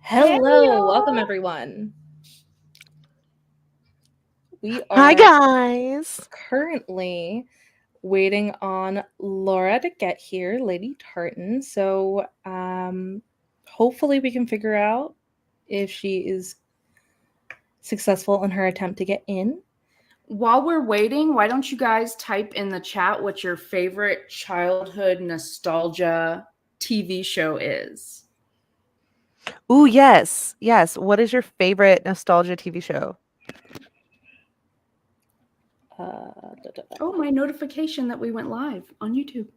Hello, welcome everyone. We Hi are guys. currently waiting on Laura to get here, Lady Tartan. So hopefully we can figure out if she is successful in her attempt to get in. While we're waiting, why don't you guys type in the chat what your favorite childhood nostalgia TV show is? Ooh, yes. Yes. What is your favorite nostalgia TV show? Oh, my notification that we went live on YouTube.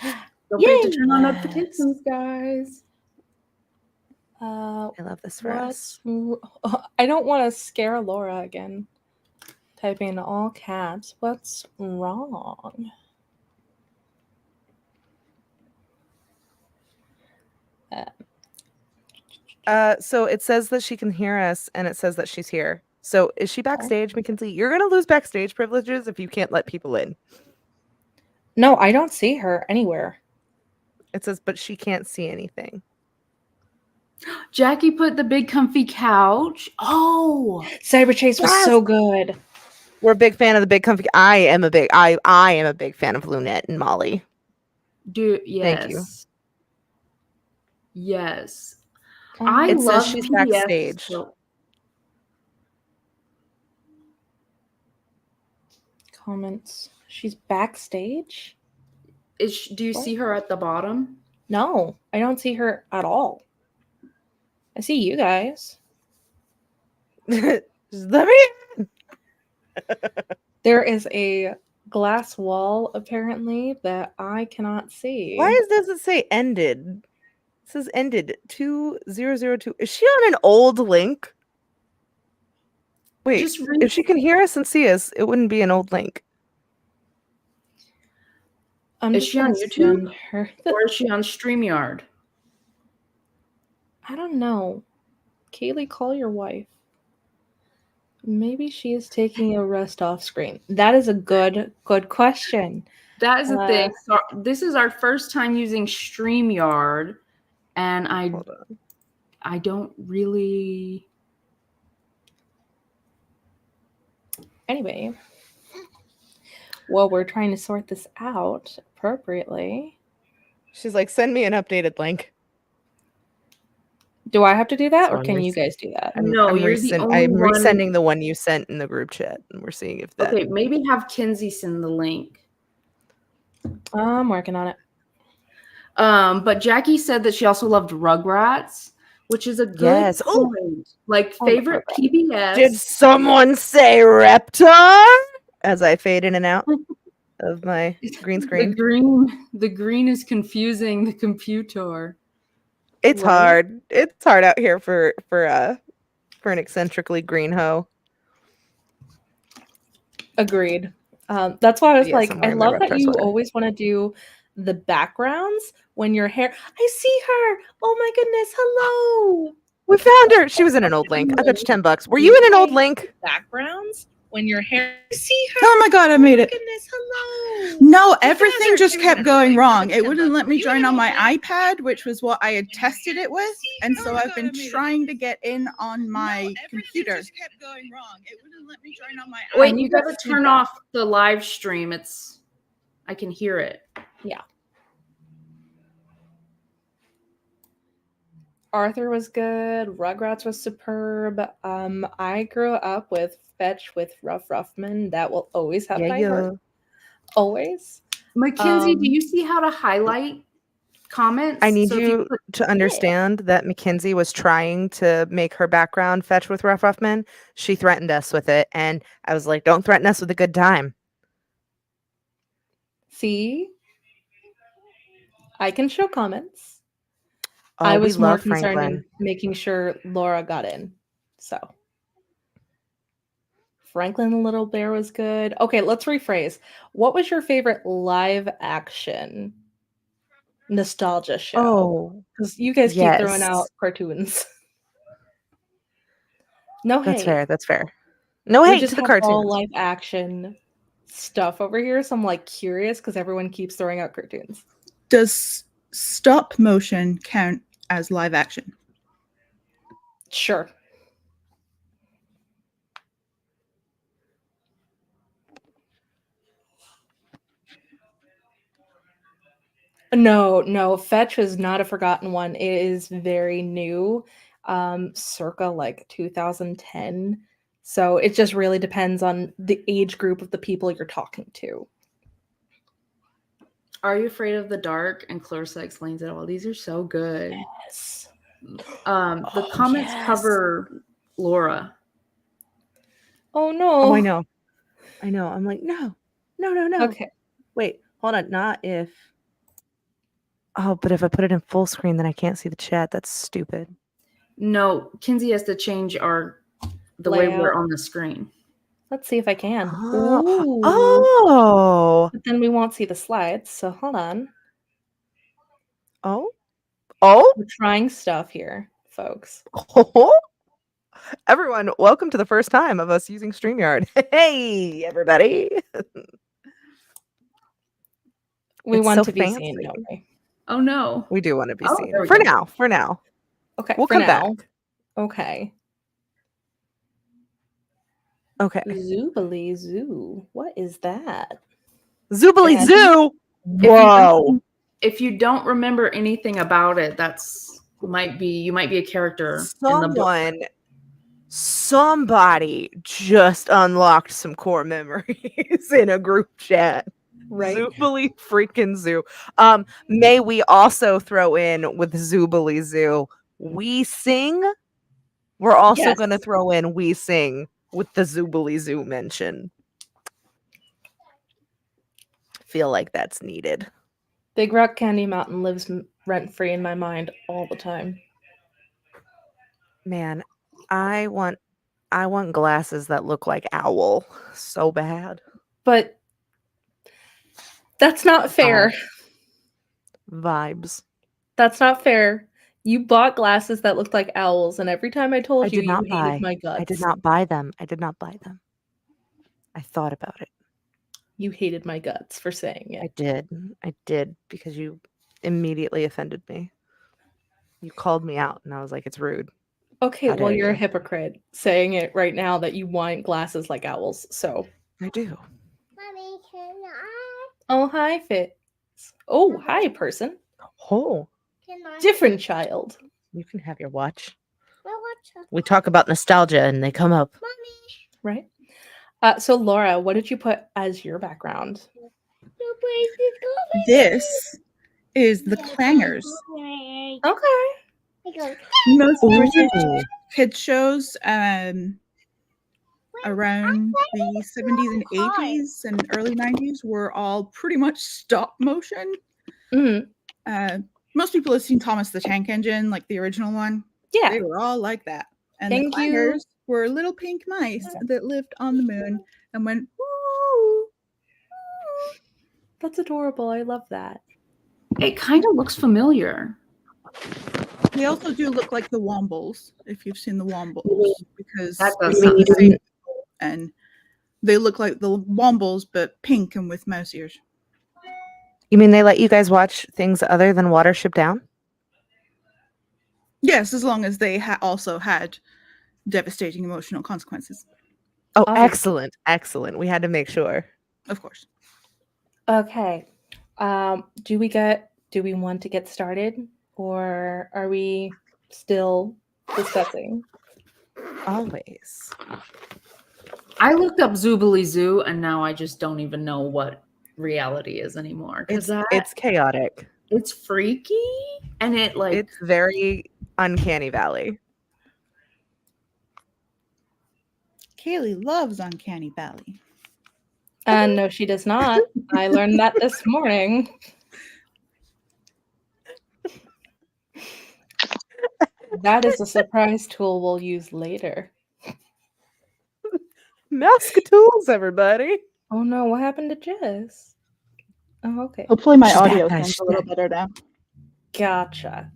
Don't Yay! forget to turn on notifications, guys. I love this for us. I don't want to scare Laura again. Typing in all caps. What's wrong? So it says that she can hear us and it says that she's here. So is she backstage, Mackenzie? You're gonna lose backstage privileges if you can't let people in. No, I don't see her anywhere. It says, but she can't see anything. Jackie put the big comfy couch. Oh, Cyber Chase was so good. We're a big fan of the big comfy. I am a big fan of Lunette and Molly. Dude, yes. Thank you. Yes. It says she's backstage. Comments. She's backstage? Do you see her at the bottom? No, I don't see her at all. I see you guys. Let me in. There is a glass wall, apparently, that I cannot see. Why does it say ended? It says ended 2002. Is she on an old link? Wait, if she can hear us and see us, it wouldn't be an old link. Is she on YouTube? Or is she on StreamYard? I don't know. Kaylee, call your wife. Maybe she is taking a rest off screen. That is a good question. That is the thing. So this is our first time using StreamYard, and I don't really. Anyway, well, we're trying to sort this out appropriately. She's like, send me an updated link. Do I have to do that, or can you guys do that? I'm resending the one you sent in the group chat, and we're seeing if that. Okay, maybe have Kinsey send the link. I'm working on it. But Jackie said that she also loved Rugrats, which is a good point. Like favorite PBS. Did someone say Reptar? As I fade in and out of my green screen. The green is confusing the computer. It's hard. It's hard out here for an eccentrically green hoe. Agreed. That's why I was like, I love that you always want to do the backgrounds when your hair. I see her. Oh my goodness. Hello. We found her. She was in an old link. I bet you $10. Were you in an old link? Backgrounds when your hair. I see her. Oh my god, I made it. Goodness, hello. No, everything just kept going wrong. It wouldn't let me join on my iPad, which was what I had tested it with, and so I've been trying to get in on my computer. Just kept going wrong. It wouldn't let me join on my iPad. Wait, you gotta turn off the live stream. I can hear it. Yeah. Arthur was good. Rugrats was superb. I grew up with Fetch with Ruff Ruffman. That will always have my heart. Always. Mackenzie, do you see how to highlight comments? I need you to understand that Mackenzie was trying to make her background Fetch with Ruff Ruffman. She threatened us with it, and I was like, don't threaten us with a good time. See? I can show comments. I was more concerned in making sure Laura got in. So Franklin the Little Bear was good. Okay, let's rephrase. What was your favorite live action nostalgia show? Oh, because you guys keep throwing out cartoons. No hate. That's fair. No hate to the cartoons. All live action stuff over here, so I'm like curious because everyone keeps throwing out cartoons. Does stop motion count as live action? Sure. No, Fetch is not a forgotten one. It is very new, circa like 2010. So it just really depends on the age group of the people you're talking to. Are You Afraid of the Dark? And Clarissa Explains It All. These are so good. Yes. The comments cover Laura. Oh no. Oh, I know. I'm like, no. Okay. Wait, hold on. Not if. Oh, but if I put it in full screen, then I can't see the chat. That's stupid. No, Kinsey has to change the way we're Layout. on the screen. Let's see if I can. Oh. Ooh. Oh. But then we won't see the slides, so hold on. Oh. Oh. We're trying stuff here, folks. Everyone, welcome to the first time of us using StreamYard. Hey, everybody. We It's want so to be fancy. seen, don't we? Oh no. We do want to be Oh, seen. there we For go. now. For now. Okay, We'll for come now. back. Okay. Okay. Zoobly Zoo. What is that? Zoobly Yeah. Zoo. Whoa. If you don't remember anything about it, you might be a character in the book. Somebody just unlocked some core memories in a group chat. Right. Zoobly freaking Zoo. May we also throw in with Zoobly Zoo, We Sing? We're also Yes. going to throw in We Sing with the Zoobly Zoo mention. Feel like that's needed. Big Rock Candy Mountain lives rent-free in my mind all the time. Man, I want glasses that look like owl so bad. But that's not fair. Vibes. That's not fair. You bought glasses that looked like owls, and every time I told you, you hated my guts. I did not buy them. I thought about it. You hated my guts for saying it. I did because you immediately offended me. You called me out, and I was like, it's rude. Okay, How well, dare you're a you. hypocrite saying it right now that you want glasses like owls, so. I do. Mommy, can I? Oh, hi, Fitz. Oh, hi, person. Oh, Can I? Different child. you can have your watch. My watch. We talk about nostalgia, and they come up. Mommy. Right? So, Laura, what did you put as your background? This is the Clangers. Okay. Most British Ooh. kids shows around the 70s and 80s and early 90s were all pretty much stop motion. Mm-hmm. Most people have seen Thomas the Tank Engine, like the original one. Yeah. They were all like that. And Thank the you. Clangers were little pink mice that lived on the moon and went, woo. That's adorable. I love that. It kind of looks familiar. They also do look like the Wombles, if you've seen the Wombles, because That does it's sound the good. same people, and they look like the Wombles but pink and with mouse ears. You mean they let you guys watch things other than Watership Down? Yes, as long as they also had devastating emotional consequences, Oh, Obviously. excellent. We had to make sure. of course. Okay. Do we want to get started, or are we still discussing? Always. I looked up Zoobly Zoo, and now I just don't even know what reality is anymore. It's chaotic. It's freaky, and It's very uncanny valley. Kaylee loves Uncanny Valley. No, she does not. I learned that this morning. That is a surprise tool we'll use later. Mask tools, everybody. Oh no, what happened to Jess? Oh, okay. Hopefully my She's back, audio guys, sounds she's a little back. better now. Gotcha.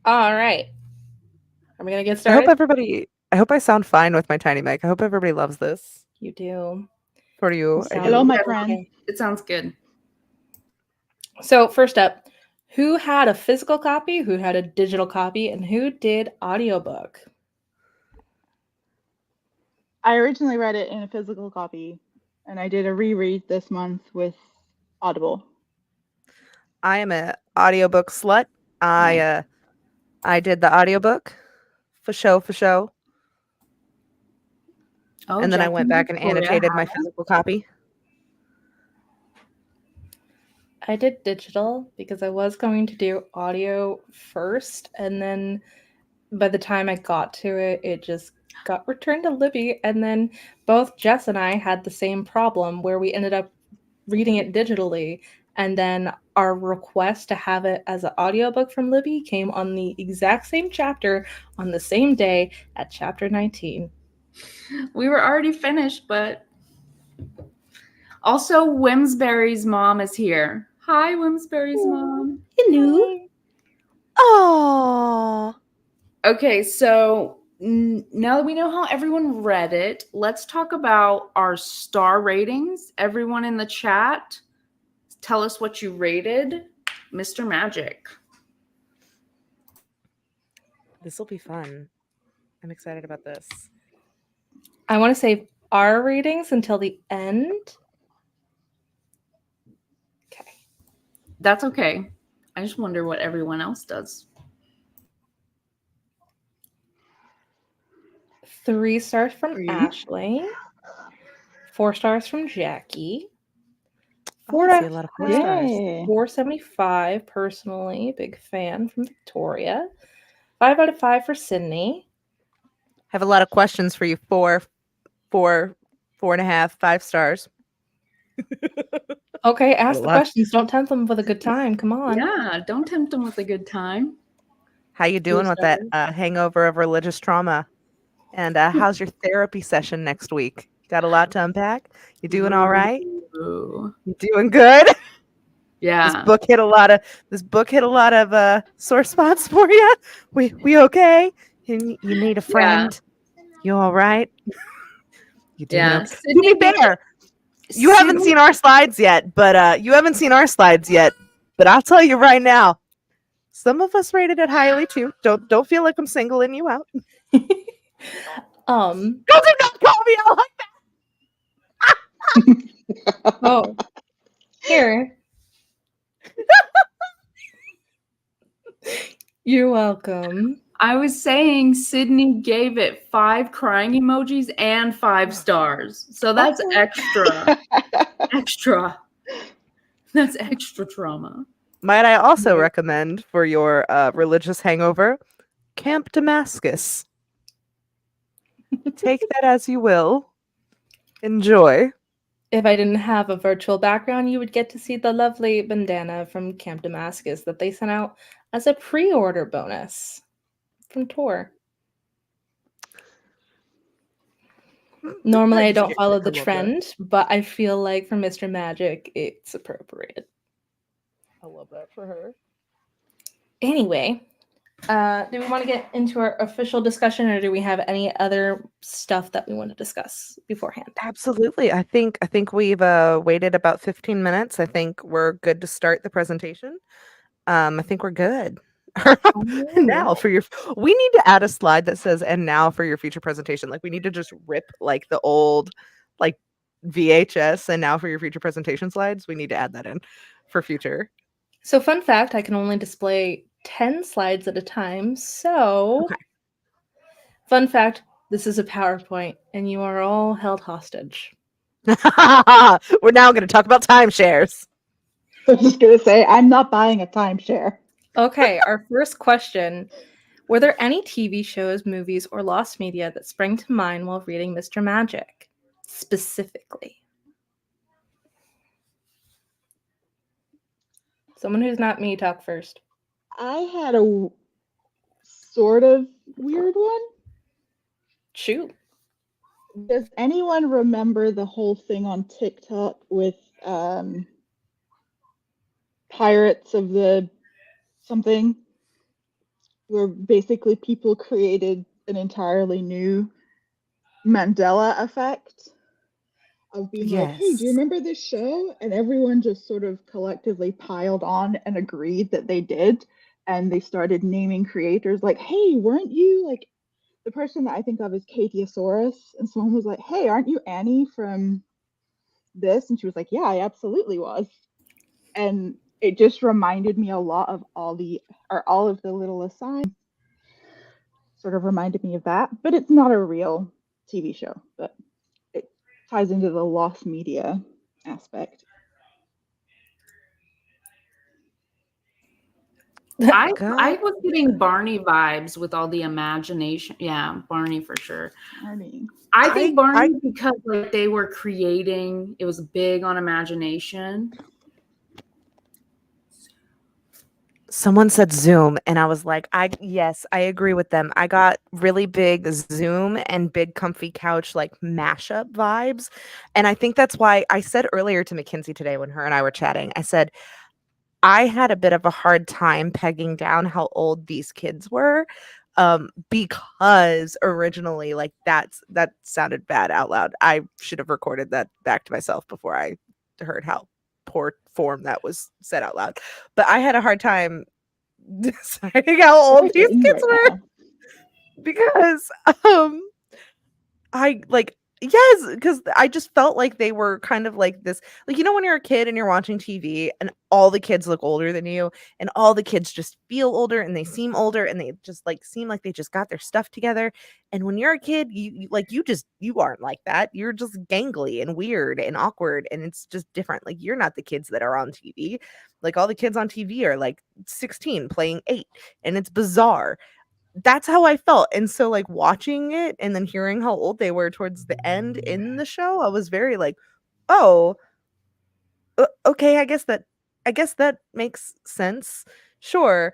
All right. Are we gonna get I hope started? I hope I sound fine with my tiny mic. I hope everybody loves this. You do. For you. You I sound do. Hello, my okay. friend. it sounds good. So first up, Who had a physical copy, who had a digital copy, and who did audiobook? I originally read it in a physical copy, and I did a reread this month with Audible. I am a audiobook slut. I did the audiobook for show. Oh, And then I Jackie went back and Victoria annotated my had it. physical copy. I did digital because I was going to do audio first, and then by the time I got to it, it just got returned to Libby, and then both Jess and I had the same problem where we ended up reading it digitally, and then our request to have it as an audiobook from Libby came on the exact same chapter on the same day at chapter 19. We were already finished, but also Wimsbury's mom is here. Hi, Wimsbury's mom. Hello. Oh, Okay, so now that we know how everyone read it, let's talk about our star ratings. Everyone in the chat, tell us what you rated Mr. Magic. this will be fun. I'm excited about this. I want to save our ratings until the end. Okay. That's okay. I just wonder what everyone else does. 3 stars from 3. Ashley. 4 stars from Jackie. Oh, I see a lot of 4 stars. Yay. 4.75 personally, big fan from Victoria. 5 out of 5 for Sydney. Have a lot of questions for you. 4, 4.5, 5 stars. Okay, ask the lot. questions. Don't tempt them with a good time. Come on. Yeah, don't tempt them with a good time. How you doing with that hangover of religious trauma? And how's your therapy session next week? Got a lot to unpack? You doing all right? Ooh. You doing good? Yeah. This book hit a lot of sore spots for you. We okay? You need a friend? You all right? You doing Yeah. okay? To Sydney be fair, you haven't seen our slides yet, but I'll tell you right now, some of us rated it highly too. Don't feel like I'm singling you out. Um. Don't do not call me out like Oh. Here. You're welcome. I was saying Sydney gave it 5 crying emojis and 5 stars. So that's extra. Extra. That's extra trauma. Might I also recommend for your religious hangover, Camp Damascus. Take that as you will. Enjoy. If I didn't have a virtual background, you would get to see the lovely bandana from Camp Damascus that they sent out as a pre-order bonus from Tor. Normally, I don't follow the trend, but I feel like for Mr. Magic, it's appropriate. I love that for her. Anyway, do we want to get into our official discussion, or do we have any other stuff that we want to discuss beforehand? Absolutely. I think we've waited about 15 minutes. I think we're good to start the presentation. I think we're good. Now for your we need to add a slide that says and now for your future presentation. Like we need to just rip like the old like VHS and now for your future presentation slides. We need to add that in for future. So fun fact, I can only display 10 slides at a time. So Okay. Fun fact, this is a PowerPoint and you are all held hostage. We're now going to talk about timeshares. I was just going to say, I'm not buying a timeshare. Okay, our first question. Were there any TV shows, movies, or lost media that sprang to mind while reading Mr. Magic? Specifically. Someone who's not me, talk first. I had a sort of weird one. Shoot. Does anyone remember the whole thing on TikTok with Pirates of the something? Where basically people created an entirely new Mandela effect. of being like, hey, do you Yes. remember this show? And everyone just sort of collectively piled on and agreed that they did. And they started naming creators like, hey, weren't you like the person that I think of is Katiosaurus? And someone was like, hey, aren't you Annie from this? And she was like, yeah, I absolutely was. And it just reminded me a lot of all of the little asides sort of reminded me of that. But it's not a real TV show, but it ties into the lost media aspect. I God. was getting Barney vibes with all the imagination. Yeah, Barney for sure. Barney. I think Barney because like they were creating, it was big on imagination. Someone said Zoom, and I was like, yes, I agree with them. I got really big Zoom and big comfy couch like mashup vibes. And I think that's why I said earlier to Mackenzie today when her and I were chatting, I said, I had a bit of a hard time pegging down how old these kids were. Because originally, like that sounded bad out loud. I should have recorded that back to myself before I heard how poor form that was said out loud. But I had a hard time deciding how old these kids were because I like yes, because I just felt like they were kind of like this, like when you're a kid and you're watching TV and all the kids look older than you, and all the kids just feel older and they seem older and they just like seem like they just got their stuff together. And when you're a kid, you aren't like that. You're just gangly and weird and awkward, and it's just different. Like you're not the kids that are on TV. Like all the kids on TV are like 16 playing 8, and it's bizarre. That's how I felt. And so like watching it and then hearing how old they were towards the end in the show, I was very like, oh, okay, I guess that makes sense. Sure.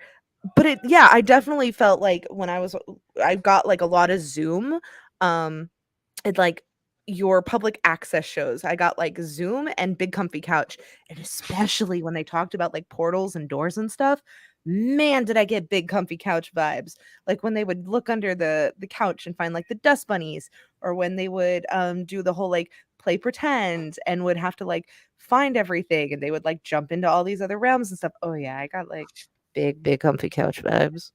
But I definitely felt like when I got like a lot of Zoom, it like your public access shows. I got like Zoom and Big Comfy Couch, and especially when they talked about like portals and doors and stuff. Man, did I get Big Comfy Couch vibes. Like when they would look under the couch and find like the dust bunnies, or when they would do the whole like play pretend and would have to like find everything, and they would like jump into all these other realms and stuff. Oh yeah, I got like big comfy couch vibes.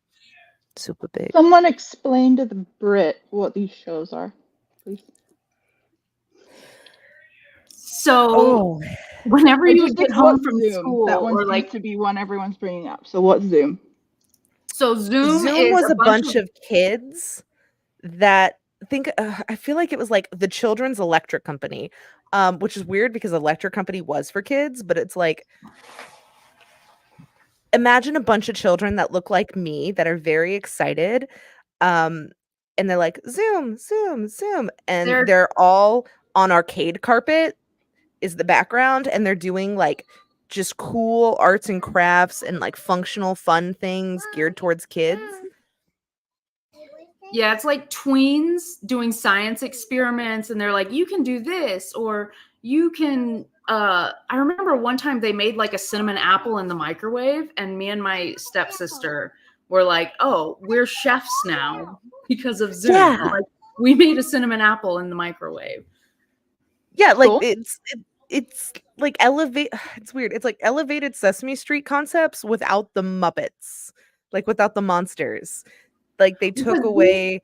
Super big. Someone explain to the Brit what these shows are, please. So whenever you would get home from Zoom? school, That one or seems like to be one everyone's bringing up. So what's Zoom? so Zoom is was a bunch of kids that I feel like it was like the Children's Electric Company, which is weird because Electric Company was for kids, but it's like imagine a bunch of children that look like me that are very excited, and they're like Zoom, Zoom, Zoom, and they're all on arcade carpet is the background, and they're doing like just cool arts and crafts and like functional fun things geared towards kids. Yeah, it's like tweens doing science experiments, and they're like, you can do this, or you can I remember one time they made like a cinnamon apple in the microwave, and me and my stepsister were like, oh, we're chefs now because of Zoom. Yeah. Like, we made a cinnamon apple in the microwave. Yeah, like Cool. it's like it's weird. It's like elevated Sesame Street concepts without the Muppets, like without the monsters. Like they took Because away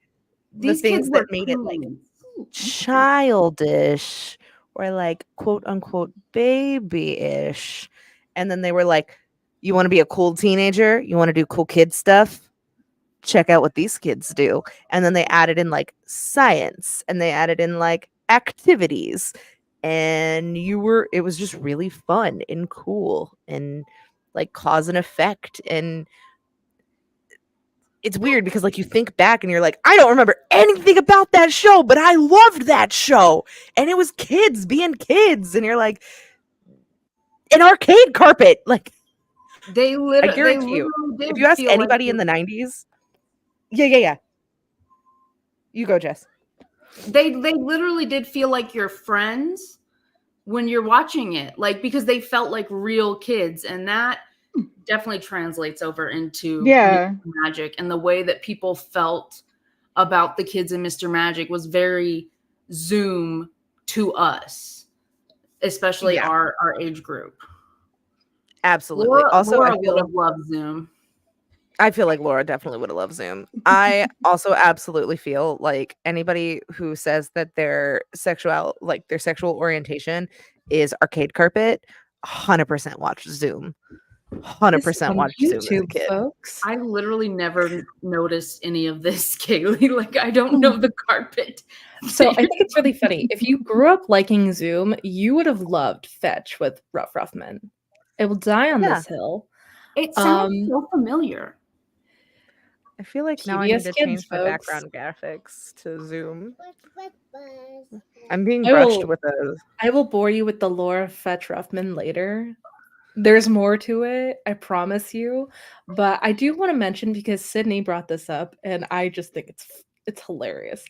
the these things kids that were made it like cool. childish or like quote unquote babyish. And then they were like, you want to be a cool teenager? You want to do cool kid stuff? Check out what these kids do. And then they added in like science, and they added in like activities, and it was just really fun and cool and like cause and effect. And it's weird because like you think back and you're like, I don't remember anything about that show, but I loved that show, and it was kids being kids, and you're like an arcade carpet. Like They I literally guarantee you, did if you ask feel anybody like in the 90s, yeah, you go, Jess. they literally did feel like your friends when you're watching it, like because they felt like real kids, and that definitely translates over into Mr. Magic, and the way that people felt about the kids in Mr. Magic was very Zoom to us. especially Yeah. our age group. Absolutely. Also, Laura I feel would have loved Zoom. like Laura definitely would have loved Zoom. I also absolutely feel like anybody who says that their sexual orientation is arcade carpet, 100% watch Zoom. 100% on watch Zoom as a YouTube, kid. folks. I literally never noticed any of this, Kaylee. Like, I don't know the carpet. So I think it's really funny. If you grew up liking Zoom, you would have loved Fetch with Rough Men. It will die on Yeah. this hill. It sounds so familiar. I feel like now I need PBS to Kids, change my folks. background graphics to Zoom. Buzz. I'm being I brushed will- with a. I will bore you with the lore of Fetch Ruffman later. There's more to it, I promise you. But I do want to mention, because Sydney brought this up, and I just think it's hilarious.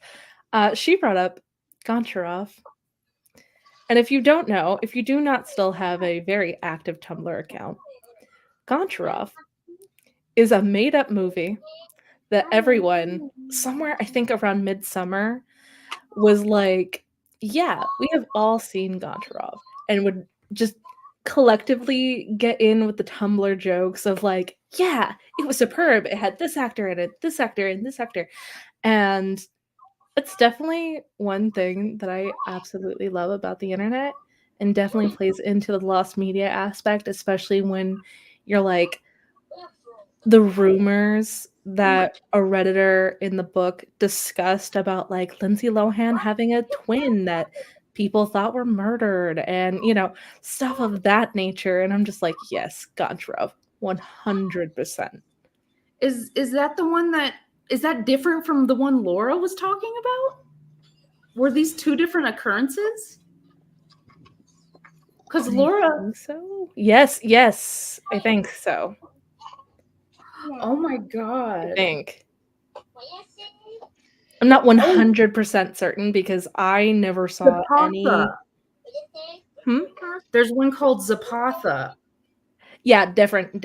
She brought up Goncharov. And if you don't know, if you do not still have a very active Tumblr account, Goncharov is a made-up movie that everyone, somewhere I think around midsummer, was like, yeah, we have all seen Goncharov, and would just collectively get in with the Tumblr jokes of like, yeah, it was superb. It had this actor in it, this actor, and this actor. And it's definitely one thing that I absolutely love about the internet, and definitely plays into the lost media aspect, especially when you're like, the rumors that a Redditor in the book discussed about like Lindsay Lohan having a twin that people thought were murdered, and stuff of that nature. And I'm just like, yes, Goncharov, 100%. Is that the one is that different from the one Laura was talking about? Were these two different occurrences? Because Laura. I think so. Yes, I think so. Oh my god. I think. I'm not 100% certain because I never saw any. There's one called Zapatha. Yeah, different,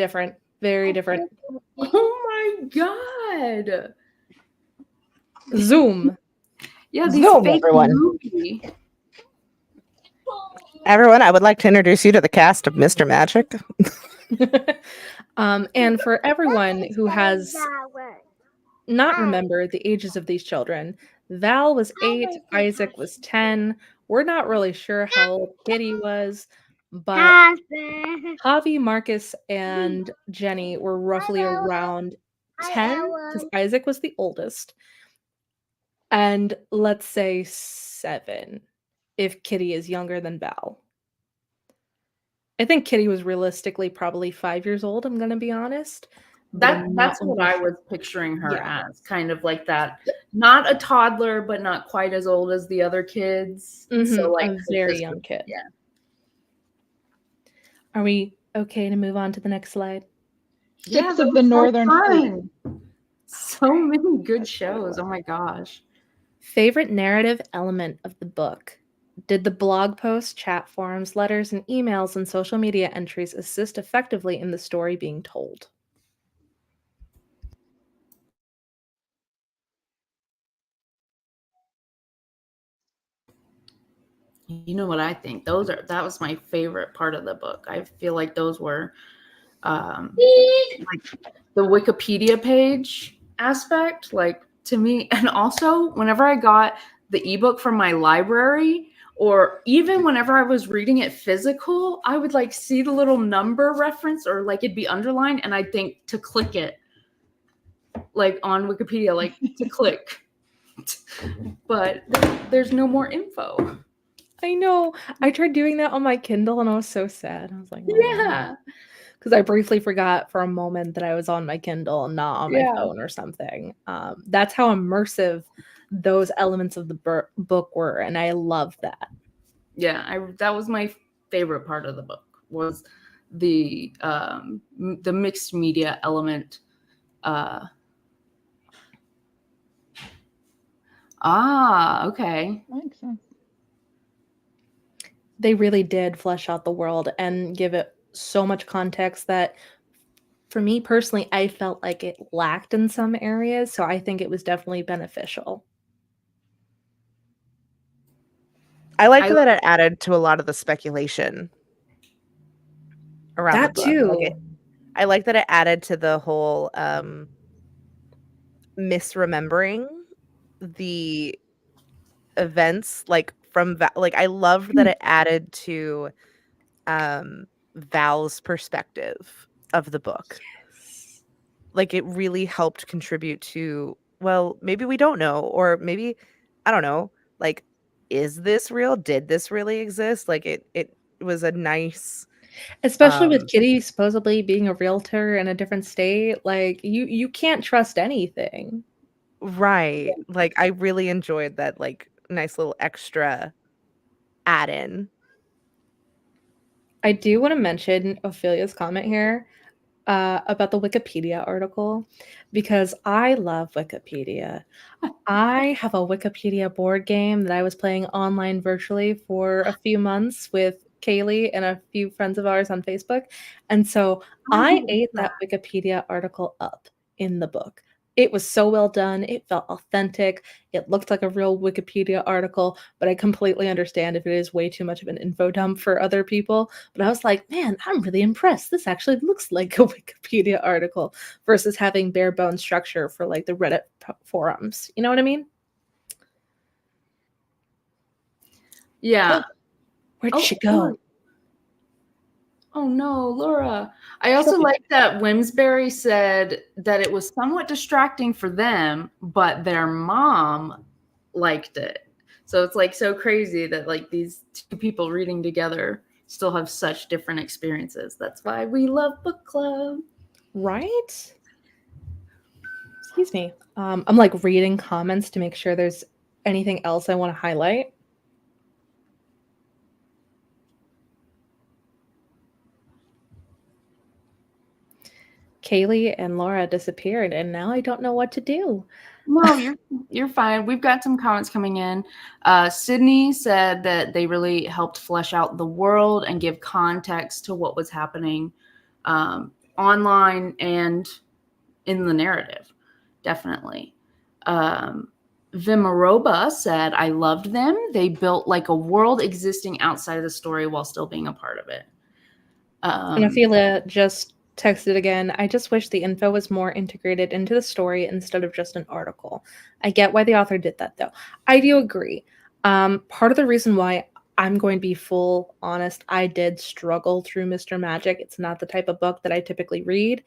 very different. Oh my god. Zoom. Yeah, these Zoom, fake everyone. movie. Everyone, I would like to introduce you to the cast of Mr. Magic. And for everyone who has not remembered the ages of these children, Val was 8, Isaac was 10. We're not really sure how old Kitty was, but Javi, Marcus, and Jenny were roughly around 10, because Isaac was the oldest. And let's say 7, if Kitty is younger than Val. I think Kitty was realistically probably 5 years old, I'm going to be honest. That's what I was picturing her as, kind of like that. Not a toddler, but not quite as old as the other kids. So like a very young kid. Yeah. Are we okay to move on to the next slide? Six of the Northern Fleet. So many good shows. Oh my gosh. Favorite narrative element of the book? Did the blog posts, chat forums, letters, and emails and social media entries assist effectively in the story being told? You know what I think? That was my favorite part of the book. I feel like those were like the Wikipedia page aspect, like to me. And also whenever I got the ebook from my library, or even whenever I was reading it physical, I would like see the little number reference, or like it'd be underlined, and I'd think to click it, like on Wikipedia, like to click. But there's no more info. I know. I tried doing that on my Kindle and I was so sad. I was like, Yeah. Because I briefly forgot for a moment that I was on my Kindle and not on my phone or something. That's how immersive those elements of the book were, and I love that. Yeah, that was my favorite part of the book, was the mixed media element. Okay. Makes sense. They really did flesh out the world and give it so much context that, for me personally, I felt like it lacked in some areas. So I think it was definitely beneficial. I liked that it added to a lot of the speculation around the That book. too. I like that it added to the whole misremembering the events, like from like I loved that it added to Val's perspective of the book. Like it really helped contribute to, well, maybe we don't know, or maybe I don't know, like is this real? Did this really exist? Like it was a nice Especially with Kitty supposedly being a realtor in a different state, like you can't trust anything. right. Like I really enjoyed that like nice little extra add-in. I do want to mention Ophelia's comment here about the Wikipedia article because I love Wikipedia. I have a Wikipedia board game that I was playing online virtually for a few months with Kaylee and a few friends of ours on Facebook. And so I ate that Wikipedia article up in the book. It was so well done. It felt authentic. It looked like a real Wikipedia article, but I completely understand if it is way too much of an info dump for other people. But I was like, man, I'm really impressed. This actually looks like a Wikipedia article versus having bare bone structure for like the Reddit forums. You know what I mean? Yeah. Where'd she go? Oh no, Laura. I also like that Wimsbury said that it was somewhat distracting for them, but their mom liked it. So it's like so crazy that like these two people reading together still have such different experiences. That's why we love book club. Right? Excuse me. I'm like reading comments to make sure there's anything else I want to highlight. Kaylee and Laura disappeared, and now I don't know what to do. No, you're fine. We've got some comments coming in. Sydney said that they really helped flesh out the world and give context to what was happening online and in the narrative. Definitely. Vimaroba said, I loved them. They built like a world existing outside of the story while still being a part of it. And Ophelia just texted again, I just wish the info was more integrated into the story instead of just an article. I get why the author did that, though. I do agree. Part of the reason why I'm going to be full honest, I did struggle through Mr. Magic. It's not the type of book that I typically read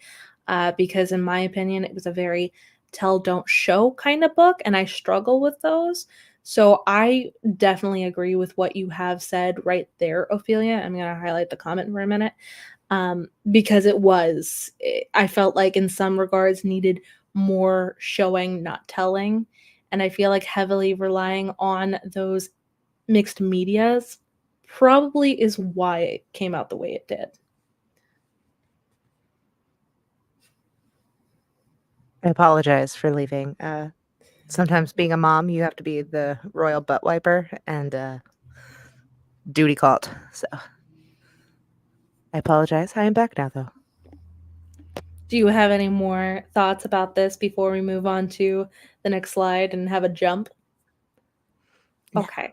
because, in my opinion, it was a very tell, don't show kind of book, and I struggle with those. So I definitely agree with what you have said right there, Ophelia. I'm going to highlight the comment for a minute. Because I felt like in some regards needed more showing, not telling. And I feel like heavily relying on those mixed medias probably is why it came out the way it did. I apologize for leaving. Sometimes being a mom, you have to be the royal butt wiper and duty called. So I apologize. I am back now, though. Do you have any more thoughts about this before we move on to the next slide and have a jump? Yeah. Okay.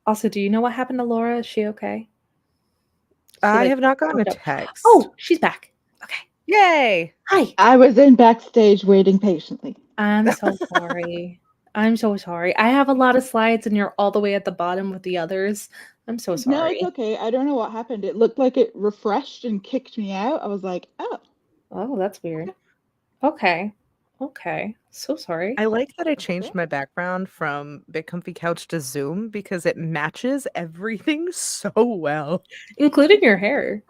Also, do you know what happened to Laura? Is she okay? I have not gotten a text. Oh, she's back. Okay. Yay! Hi. I was in backstage waiting patiently. I'm so sorry. I'm so sorry. I have a lot of slides and you're all the way at the bottom with the others. I'm so sorry. No, it's okay. I don't know what happened. It looked like it refreshed and kicked me out. I was like, oh. Oh, that's weird. Okay. Okay. So sorry. I like that I changed my background from Big Comfy Couch to Zoom because it matches everything so well. Including your hair.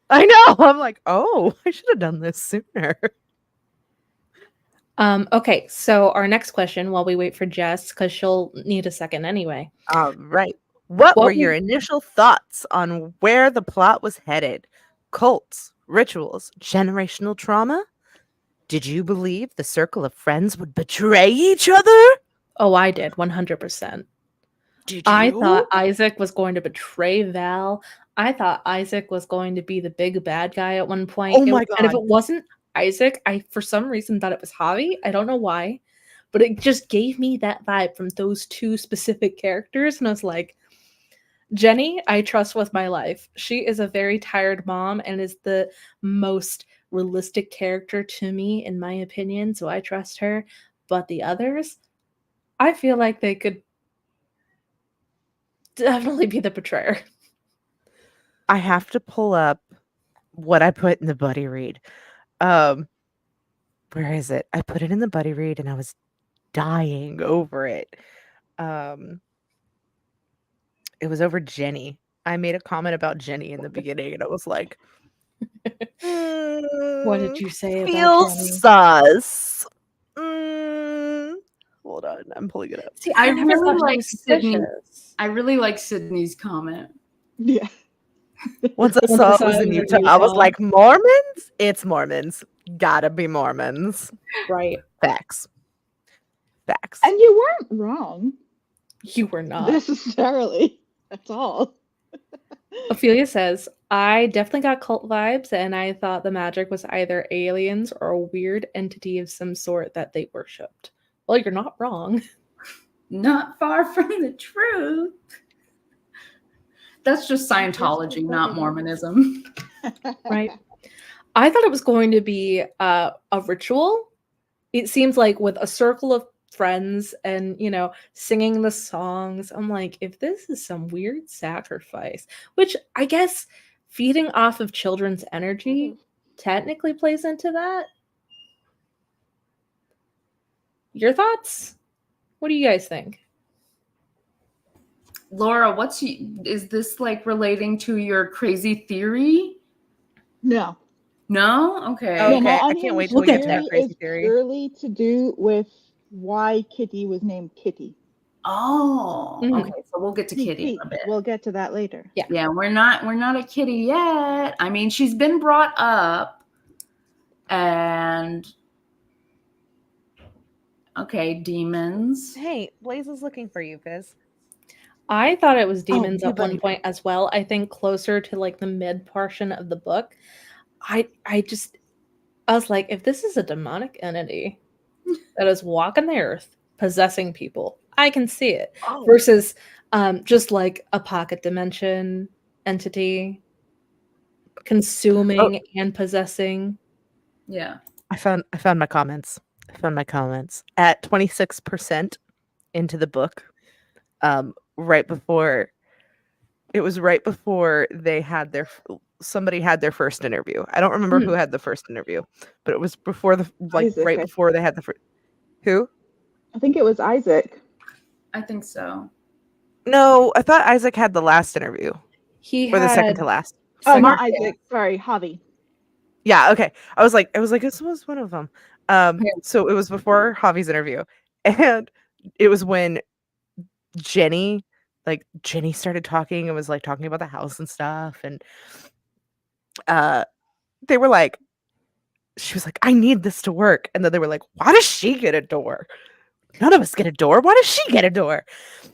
I know. I'm like, oh, I should have done this sooner. Okay, so our next question while we wait for Jess, because she'll need a second anyway. All right. What were your initial thoughts on where the plot was headed? Cults, rituals, generational trauma? Did you believe the circle of friends would betray each other? Oh, I did, 100%. Did you? I thought Isaac was going to betray Val. I thought Isaac was going to be the big bad guy at one point. Oh my God. And if it wasn't Isaac, I for some reason thought it was Javi. I don't know why. but it just gave me that vibe from those two specific characters. And I was like, Jenny, I trust with my life. She is a very tired mom and is the most realistic character to me, in my opinion. So I trust her. But the others, I feel like they could definitely be the betrayer. I have to pull up what I put in the buddy read. Where is it? I put it in the buddy read and I was dying over it. It was over Jenny. I made a comment about Jenny in the beginning and I was like, What did you say about feels Jenny? sus. Hold on, I'm pulling it up. See, I never really thought she like was Sydney. suspicious. I really like Sydney's comment. Yeah. Once I Once saw I it saw was it in was Utah, in I was Utah. like, Mormons? It's Mormons. Gotta be Mormons. Right. Facts. Facts. And you weren't wrong You were not. necessarily. That's all. Ophelia says, I definitely got cult vibes, and I thought the magic was either aliens or a weird entity of some sort that they worshipped. Well, you're not wrong. Not far from the truth. That's just Scientology, not Mormonism. Right. I thought it was going to be a ritual. It seems like with a circle of friends and, you know, singing the songs. I'm like, if this is some weird sacrifice, which I guess feeding off of children's energy technically plays into that. Your thoughts? What do you guys think? Laura, is this like relating to your crazy theory? No. No? Okay. Oh, No, okay. my I can't wait unhinged till we get to theory that crazy is theory. purely to do with why Kitty was named Kitty. Oh, Mhm. okay. So we'll get to Sneak Kitty in peek. a bit. We'll get to that later. Yeah, we're not a Kitty yet. I mean, she's been brought up, and okay, demons. Hey, Blaze is looking for you, Fizz. I thought it was demons you at one buddy. point as well. I think closer to like the mid portion of the book. I was like, if this is a demonic entity that is walking the earth, possessing people, I can see it. Oh. Versus just like a pocket dimension entity consuming and possessing. Yeah. I found my comments. At 26% into the book. Right before they had somebody had their first interview. I don't remember who had the first interview, but it was before Isaac, before they had the first. Who? I think it was Isaac. I think so. No, I thought Isaac had the last interview He or the second had to last. Oh, not Marcus. Isaac. Sorry, Javi. Yeah, okay. I was like, this was one of them. So it was before Javi's interview, and it was when Jenny started talking and was like talking about the house and stuff, and they were like, she was like, I need this to work, and then they were like, why does she get a door? None of us get a door. Why does she get a door?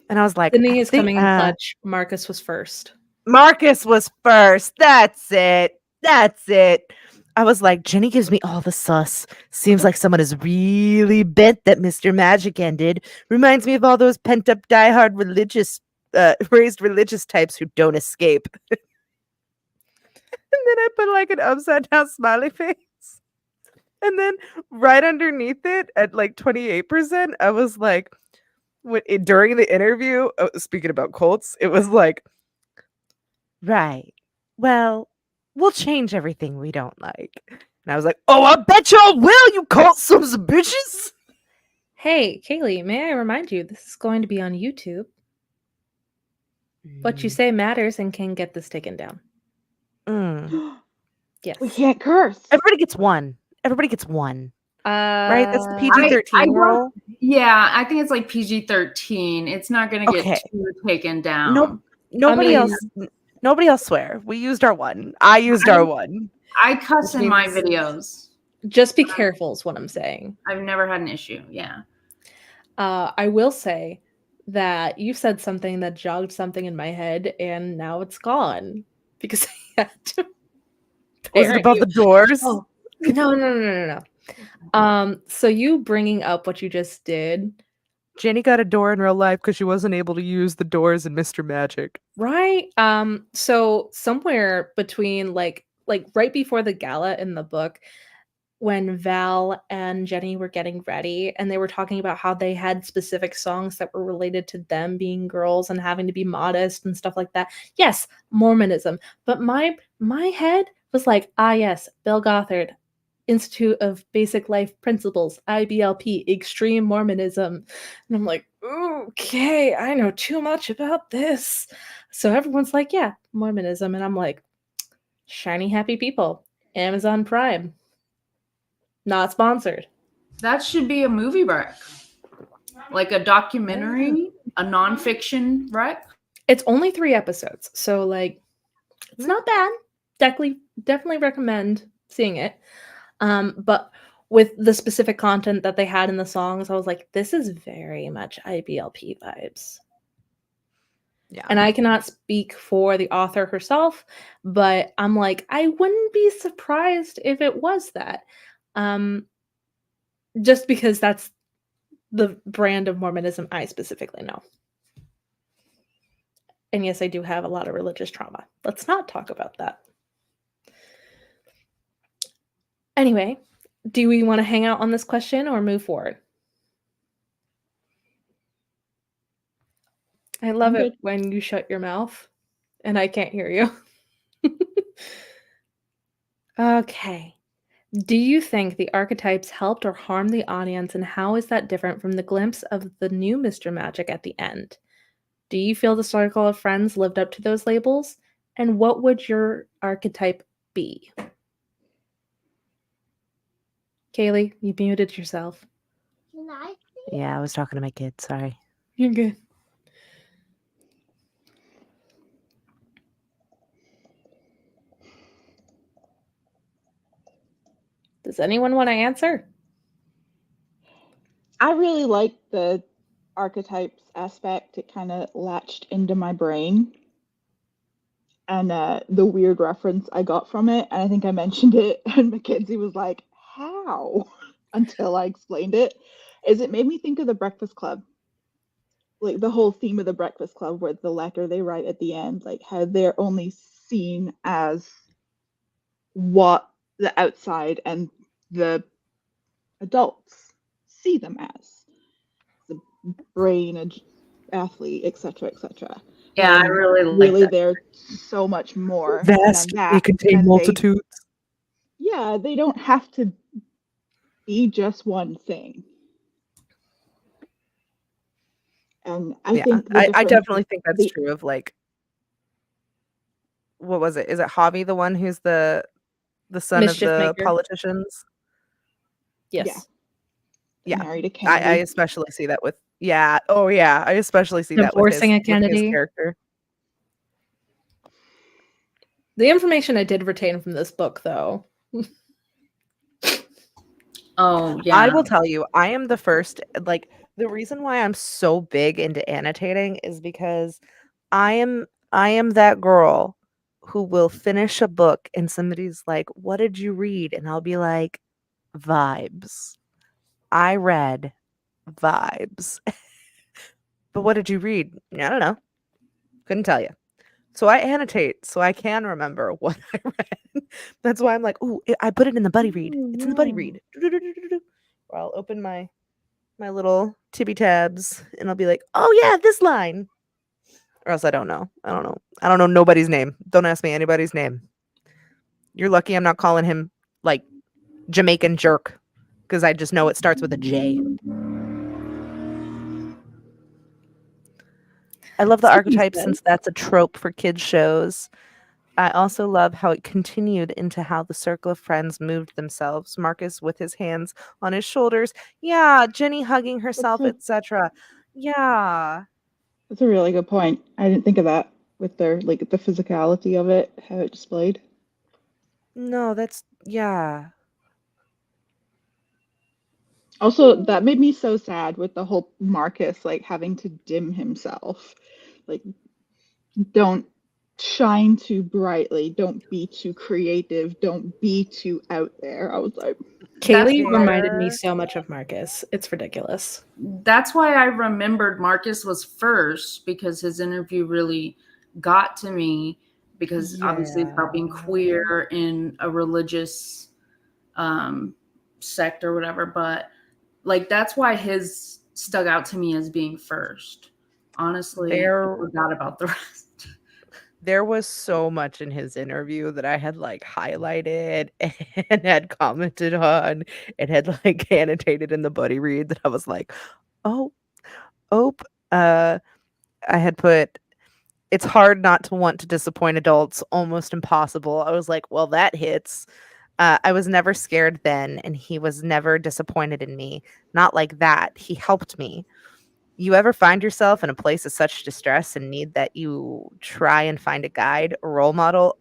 And I was like, Sydney I is think, coming in clutch. Marcus was first. Marcus was first. That's it. I was like, Jenny gives me all the sus. Seems like someone is really bent that Mr. Magic ended. Reminds me of all those pent-up, diehard raised religious types who don't escape. And then I put like an upside-down smiley face. And then right underneath it at like 28%, I was like, during the interview, speaking about cults, it was like, right. Well, we'll change everything we don't like. And I was like, oh, I bet y'all will, you cult sons of bitches. Hey, Kaylee, may I remind you, this is going to be on YouTube. What you say matters and can get this taken down. Yes. We can't curse. Everybody gets one. Right? That's the PG-13 rule. Yeah, I think it's like PG-13. It's not going to get too taken down. Nobody else swear. We used our one. I used our one. I cuss in my videos. Just be careful is what I'm saying. I've never had an issue. Yeah. I will say that you said something that jogged something in my head, and now it's gone because I had to. Was it about the doors? Oh, no. So you bringing up what you just did, Jenny got a door in real life because she wasn't able to use the doors in Mr. Magic. right? So somewhere between like right before the gala in the book, when Val and Jenny were getting ready and they were talking about how they had specific songs that were related to them being girls and having to be modest and stuff like that. Yes, Mormonism. But my head was like, yes, Bill Gothard, Institute of Basic Life Principles, IBLP, Extreme Mormonism. And I'm like, okay, I know too much about this. So everyone's like, yeah, Mormonism. And I'm like, shiny happy people, Amazon Prime. Not sponsored. That should be a movie rec. Like a documentary, a nonfiction rec. It's only 3 episodes, so like it's not bad. Definitely recommend seeing it. But with the specific content that they had in the songs, I was like, this is very much IBLP vibes. Yeah. And I cannot speak for the author herself, but I'm like, I wouldn't be surprised if it was that. Just because that's the brand of Mormonism I specifically know. And yes, I do have a lot of religious trauma. Let's not talk about that. Anyway, do we want to hang out on this question or move forward? I love it when you shut your mouth and I can't hear you. Okay. Do you think the archetypes helped or harmed the audience, and how is that different from the glimpse of the new Mr. Magic at the end? Do you feel the circle of friends lived up to those labels? And what would your archetype be? Kaylee, you muted yourself. Can I? Yeah, I was talking to my kid. Sorry. You're good. Does anyone want to answer? I really like the archetypes aspect. It kind of latched into my brain. And the weird reference I got from it, and I think I mentioned it, and Mackenzie was like, how? Until I explained it, is it made me think of the Breakfast Club. Like the whole theme of the Breakfast Club, where the letter they write at the end, like how they're only seen as what the outside and the adults see them as. The brain, athlete, etc., etc. Yeah, I really like that. They're so much more Vast, than that. they contain and multitudes. They don't have to be just one thing. And I think I definitely think that's true of like, what was it? Is it Javi the one who's the son Mischief of the maker. politicians? Yes. Yeah. Married a Kennedy. I especially see that with I especially see that with Divorcing a Kennedy. with his character. The information I did retain from this book, though. Oh, yeah. I will tell you, I am the first, like, the reason why I'm so big into annotating is because I am that girl who will finish a book and somebody's like, "What did you read?" And I'll be like, "Vibes. I read vibes." But what did you read? I don't know. Couldn't tell you. So I annotate so I can remember what I read. That's why I'm like, "Ooh, I put it in the buddy read. It's in the buddy read." Or I'll open my little Tibby tabs and I'll be like, "Oh yeah, this line." Or else I don't know. I don't know nobody's name. Don't ask me anybody's name. You're lucky I'm not calling him like Jamaican jerk because I just know it starts with a J. I love the archetype since that's a trope for kids shows. I also love how it continued into how the circle of friends moved themselves. Marcus with his hands on his shoulders. Yeah, Jenny hugging herself, etc. Yeah. That's a really good point. I didn't think of that with their the physicality of it, how it displayed. No, that's Also, that made me so sad with the whole Marcus having to dim himself. Like, don't shine too brightly. Don't be too creative. Don't be too out there. I was like, Kaylee Fair. reminded me so much of Marcus. It's ridiculous. That's why I remembered Marcus was first, because his interview really got to me, because obviously it's about being queer in a religious sect or whatever, but like that's why his stuck out to me as being first. Honestly, I forgot about the rest. There was so much in his interview that I had like highlighted and had commented on and had like annotated in the buddy read that I was like, oh, I had put, it's hard not to want to disappoint adults, almost impossible. I was like, well, that hits. I was never scared then, and he was never disappointed in me. Not like that. He helped me. You ever find yourself in a place of such distress and need that you try and find a guide, a role model,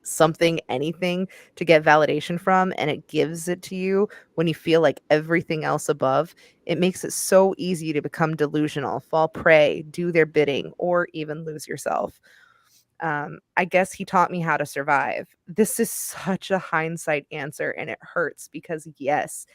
something, anything to get validation from, and it gives it to you when you feel like everything else above, it makes it so easy to become delusional, fall prey, do their bidding, or even lose yourself. I guess he taught me how to survive. This is such a hindsight answer, and it hurts because yes,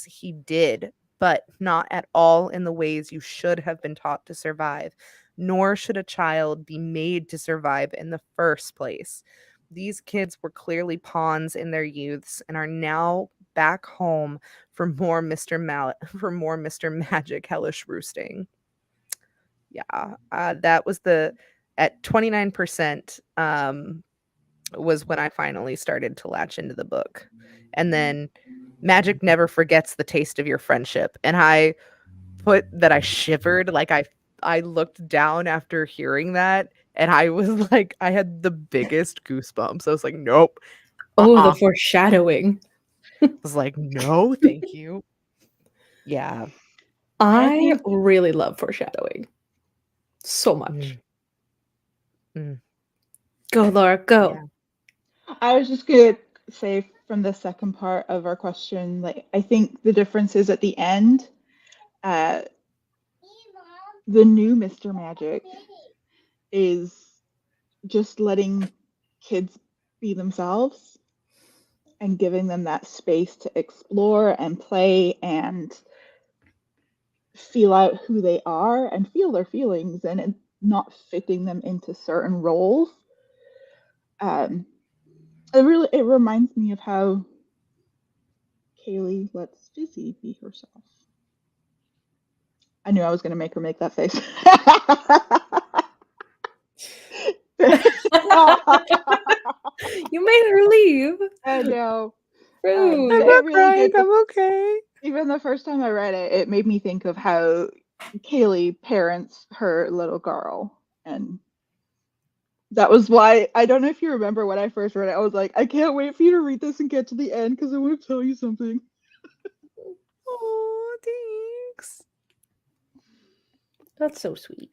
he did, but not at all in the ways you should have been taught to survive, nor should a child be made to survive in the first place. These kids were clearly pawns in their youths and are now back home for more Mr. Magic hellish roosting. Yeah, that was at 29%, was when I finally started to latch into the book. And then magic never forgets the taste of your friendship. And I put that I shivered, like I looked down after hearing that, and I was like, I had the biggest goosebumps. I was like, nope. Oh, the foreshadowing. I was like, no, thank you. Yeah. I really love foreshadowing. So much. Go, Laura, go. Yeah. I was just gonna say from the second part of our question, like I think the difference is at the end, the new Mr. Magic is just letting kids be themselves and giving them that space to explore and play and feel out who they are and feel their feelings and not fitting them into certain roles. It reminds me of how Kaylee lets Fizzy be herself. I knew I was going to make her make that face. You made her leave. I know. Rude. I'm not crying. I'm okay. Even the first time I read it, it made me think of how Kaylee parents her little girl. And that was why, I don't know if you remember when I first read it, I was like, I can't wait for you to read this and get to the end because I want to tell you something. Oh, thanks. That's so sweet.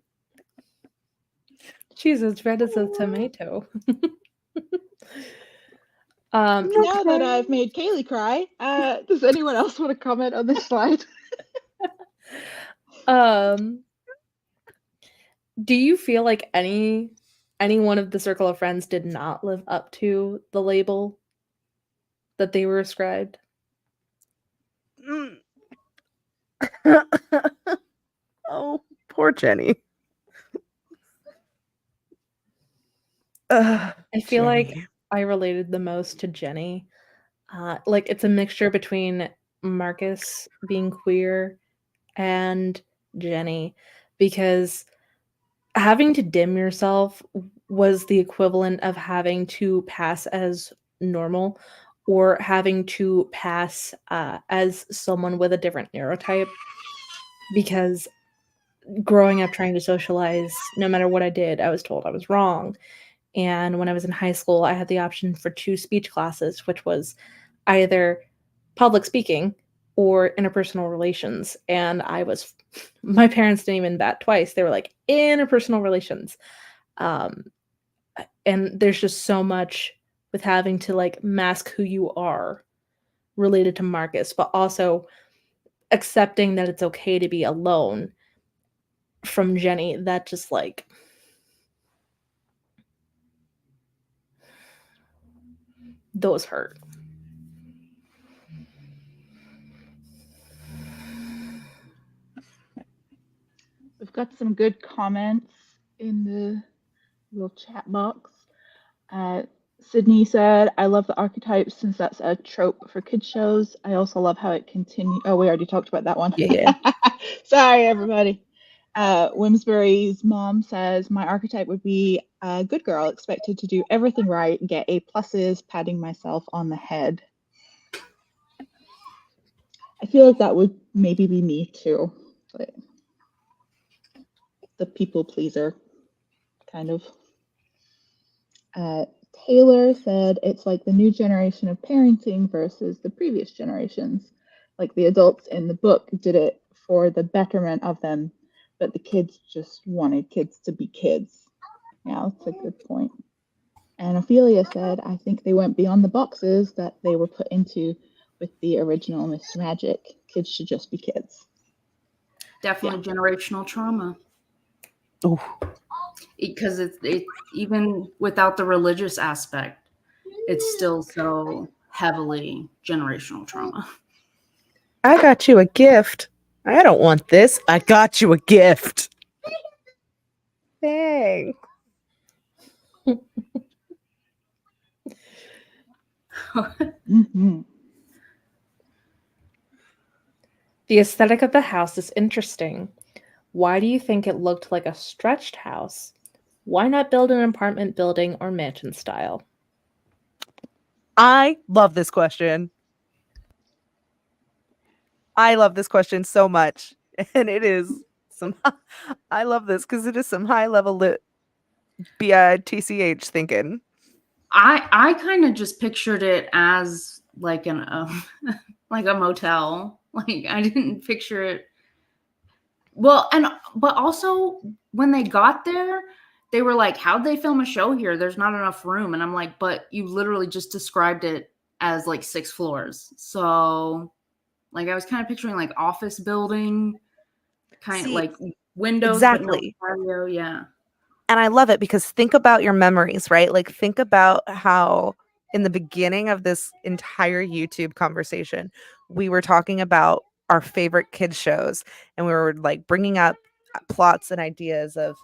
She's as red as a tomato. Now that I've made Kaylee cry, does anyone else want to comment on this slide? Do you feel like any one of the circle of friends did not live up to the label that they were ascribed? Oh, poor Jenny. I feel Jenny. like I related the most to Jenny. Like it's a mixture between Marcus being queer and Jenny, because having to dim yourself was the equivalent of having to pass as normal or having to pass as someone with a different neurotype, because growing up trying to socialize, no matter what I did, I was told I was wrong. And when I was in high school, I had the option for 2 speech classes, which was either public speaking or interpersonal relations. And my parents didn't even bat twice. They were like, interpersonal relations. And there's just so much with having to like mask who you are related to Marcus, but also accepting that it's okay to be alone from Jenny. That just like, those hurt. We've got some good comments in the little chat box. Sydney said, I love the archetypes since that's a trope for kids shows. I also love how it continues. Oh, we already talked about that one. Yeah. Sorry, everybody. Wimsbury's mom says, my archetype would be a good girl, expected to do everything right, get A pluses, patting myself on the head. I feel like that would maybe be me too. But the people pleaser, kind of. Taylor said it's like the new generation of parenting versus the previous generations. Like the adults in the book did it for the betterment of them, but the kids just wanted kids to be kids. Yeah, that's a good point. And Ophelia said, I think they went beyond the boxes that they were put into with the original Mr. Magic. Kids should just be kids. Definitely generational trauma. Ooh. Because it's even without the religious aspect, it's still so heavily generational trauma. I got you a gift. I don't want this. I got you a gift. Thanks. Mm-hmm. The aesthetic of the house is interesting. Why do you think it looked like a stretched house? Why not build an apartment building or mansion style? I love this question. I love this question so much. And it is some, I love this because it is some high level BITCH thinking. I kind of just pictured it as like an like a motel. Like I didn't picture it. Well, but also when they got there, they were like, how'd they film a show here? There's not enough room. And I'm like, but you literally just described it as like 6 floors. So like I was kind of picturing like office building, kind of like windows, exactly. But no patio. Yeah. And I love it because think about your memories, right? Like think about how in the beginning of this entire YouTube conversation, we were talking about our favorite kids shows and we were like bringing up plots and ideas of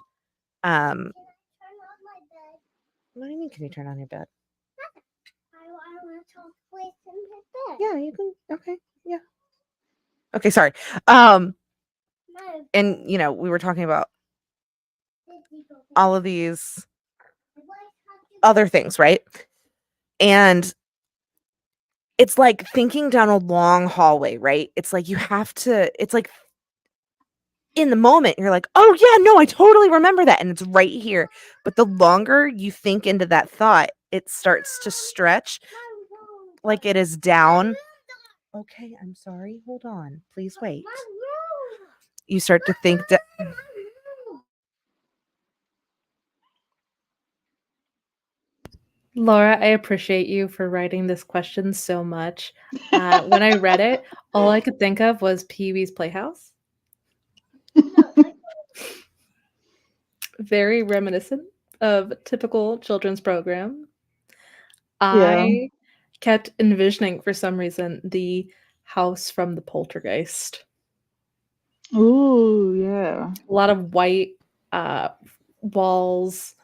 what do you mean can you turn on your bed? I want to place in the bed. Yeah, you can. Okay. Yeah. Okay, sorry. And you know, we were talking about all of these other things, right? And it's like thinking down a long hallway, right? It's like you have to, it's like in the moment, you're like, oh, yeah, no, I totally remember that. And it's right here. But the longer you think into that thought, it starts to stretch like it is down. Okay, I'm sorry. Hold on. Please wait. You start to think that. Laura, I appreciate you for writing this question so much. When I read it, all I could think of was Pee-wee's Playhouse. Very reminiscent of typical children's program. I kept envisioning, for some reason, the house from the Poltergeist. Ooh, yeah. A lot of white walls,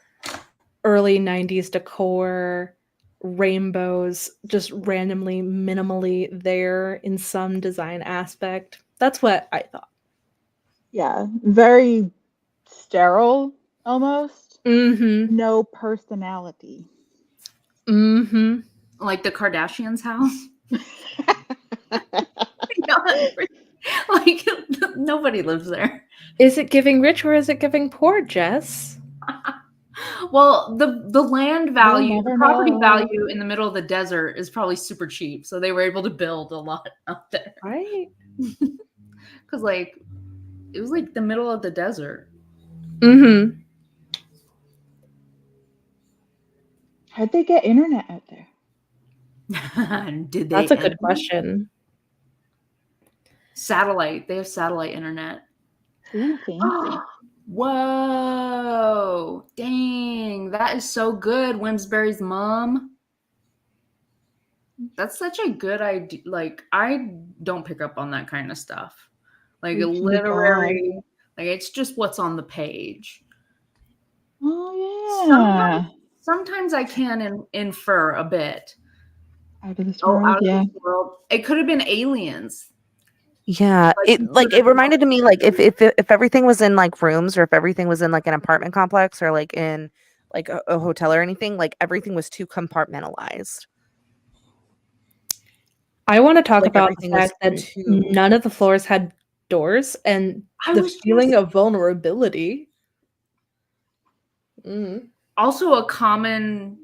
early 90s decor, rainbows, just randomly, minimally there in some design aspect. That's what I thought. Yeah, very sterile almost. Mm-hmm. No personality. Mm-hmm. Like the Kardashians' house. Like nobody lives there. Is it giving rich or is it giving poor, Jess? Well, the land value, the property know. value in the middle of the desert is probably super cheap, so they were able to build a lot up there. Right. Because like it was like the middle of the desert. Mm-hmm. How'd they get internet out there? Did they? That's a good question. Satellite. They have satellite internet. Ooh, fancy. Whoa. Dang. That is so good, Wimsbury's mom. That's such a good idea. Like, I don't pick up on that kind of stuff. Like Preaching to literary, like it's just what's on the page. Oh yeah. Sometimes I can infer a bit. Out of this Oh, world, out of yeah. this world. It could have been aliens. Yeah, it reminded me like if everything was in like rooms, or if everything was in like an apartment complex, or like in like a hotel or anything, like everything was too compartmentalized. I want to talk Like about the everything was fact that too. none of the floors had doors and I the was feeling just- of vulnerability. Also a common,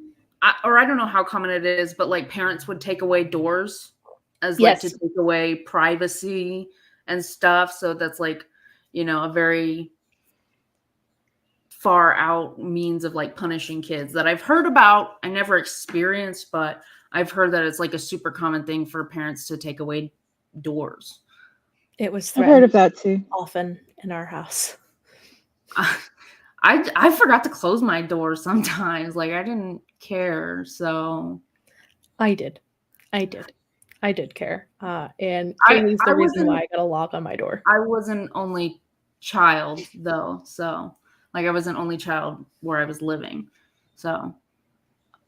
or I don't know how common it is, but like parents would take away doors as like to Yes. take away privacy and stuff. So that's like, you know, a very far out means of like punishing kids that I've heard about. I never experienced, but I've heard that it's like a super common thing for parents to take away doors. It was I've heard of threatened that too. often in our house. I forgot to close my door sometimes. Like I didn't care. So I did care. And I Kaylee's the reason wasn't- why I got a lock on my door. I was an only child though. So like I was an only child where I was living. So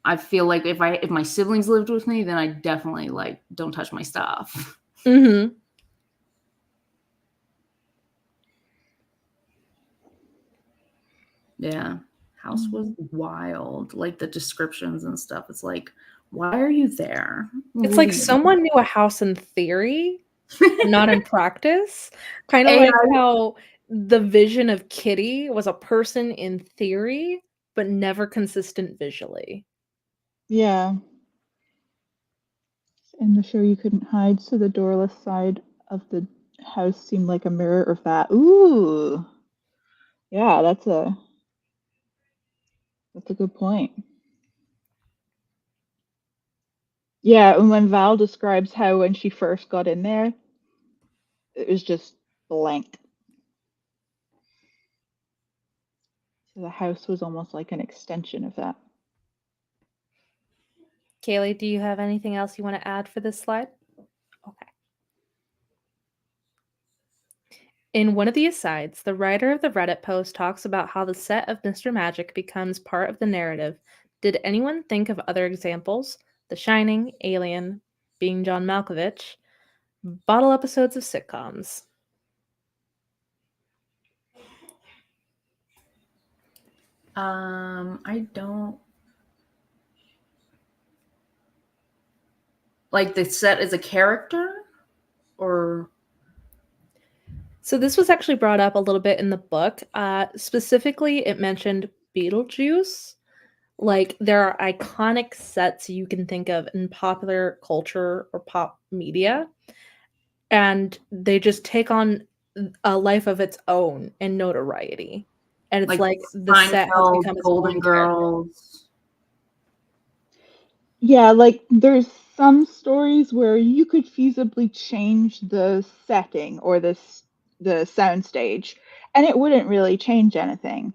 I feel like if my siblings lived with me, then I definitely like don't touch my stuff. Mm-hmm. Yeah. House was wild. Like the descriptions and stuff. It's like, why are you there? It's like Leave. someone knew a house in theory, but not in practice. Kind of AI. like how the vision of Kitty was a person in theory, but never consistent visually. Yeah. In the show, you couldn't hide, so the doorless side of the house seemed like a mirror of that. Ooh. Yeah, that's a good point. Yeah, and when Val describes how when she first got in there, it was just blank. So the house was almost like an extension of that. Kaylee, do you have anything else you want to add for this slide? Okay. In one of the asides, the writer of the Reddit post talks about how the set of Mr. Magic becomes part of the narrative. Did anyone think of other examples? The Shining, Alien, Being John Malkovich, bottle episodes of sitcoms. I don't like the set as a character or So this was actually brought up a little bit in the book. Specifically, it mentioned Beetlejuice. Like there are iconic sets you can think of in popular culture or pop media, and they just take on a life of its own and notoriety. And it's like the set has Seinfeld, become its Golden own character. Girls. Yeah, like there's some stories where you could feasibly change the setting or the soundstage, and it wouldn't really change anything.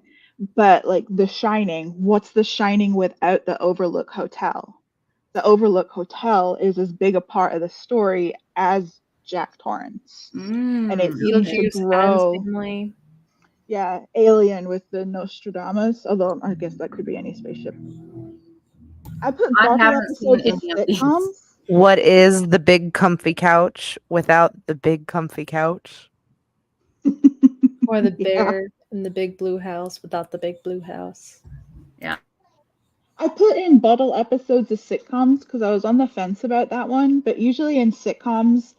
But like The Shining, what's The Shining without the Overlook Hotel? The Overlook Hotel is as big a part of the story as Jack Torrance, and it seems to Beetlejuice, grow. Addams Family. Yeah, Alien with the Nostradamus, although I guess that could be any spaceship. I put I bottle haven't seen episodes of any of these. sitcoms. What is the big comfy couch without the big comfy couch? Or the Yeah. bear in the big blue house without the big blue house. Yeah. I put in bottle episodes of sitcoms because I was on the fence about that one, but usually in sitcoms,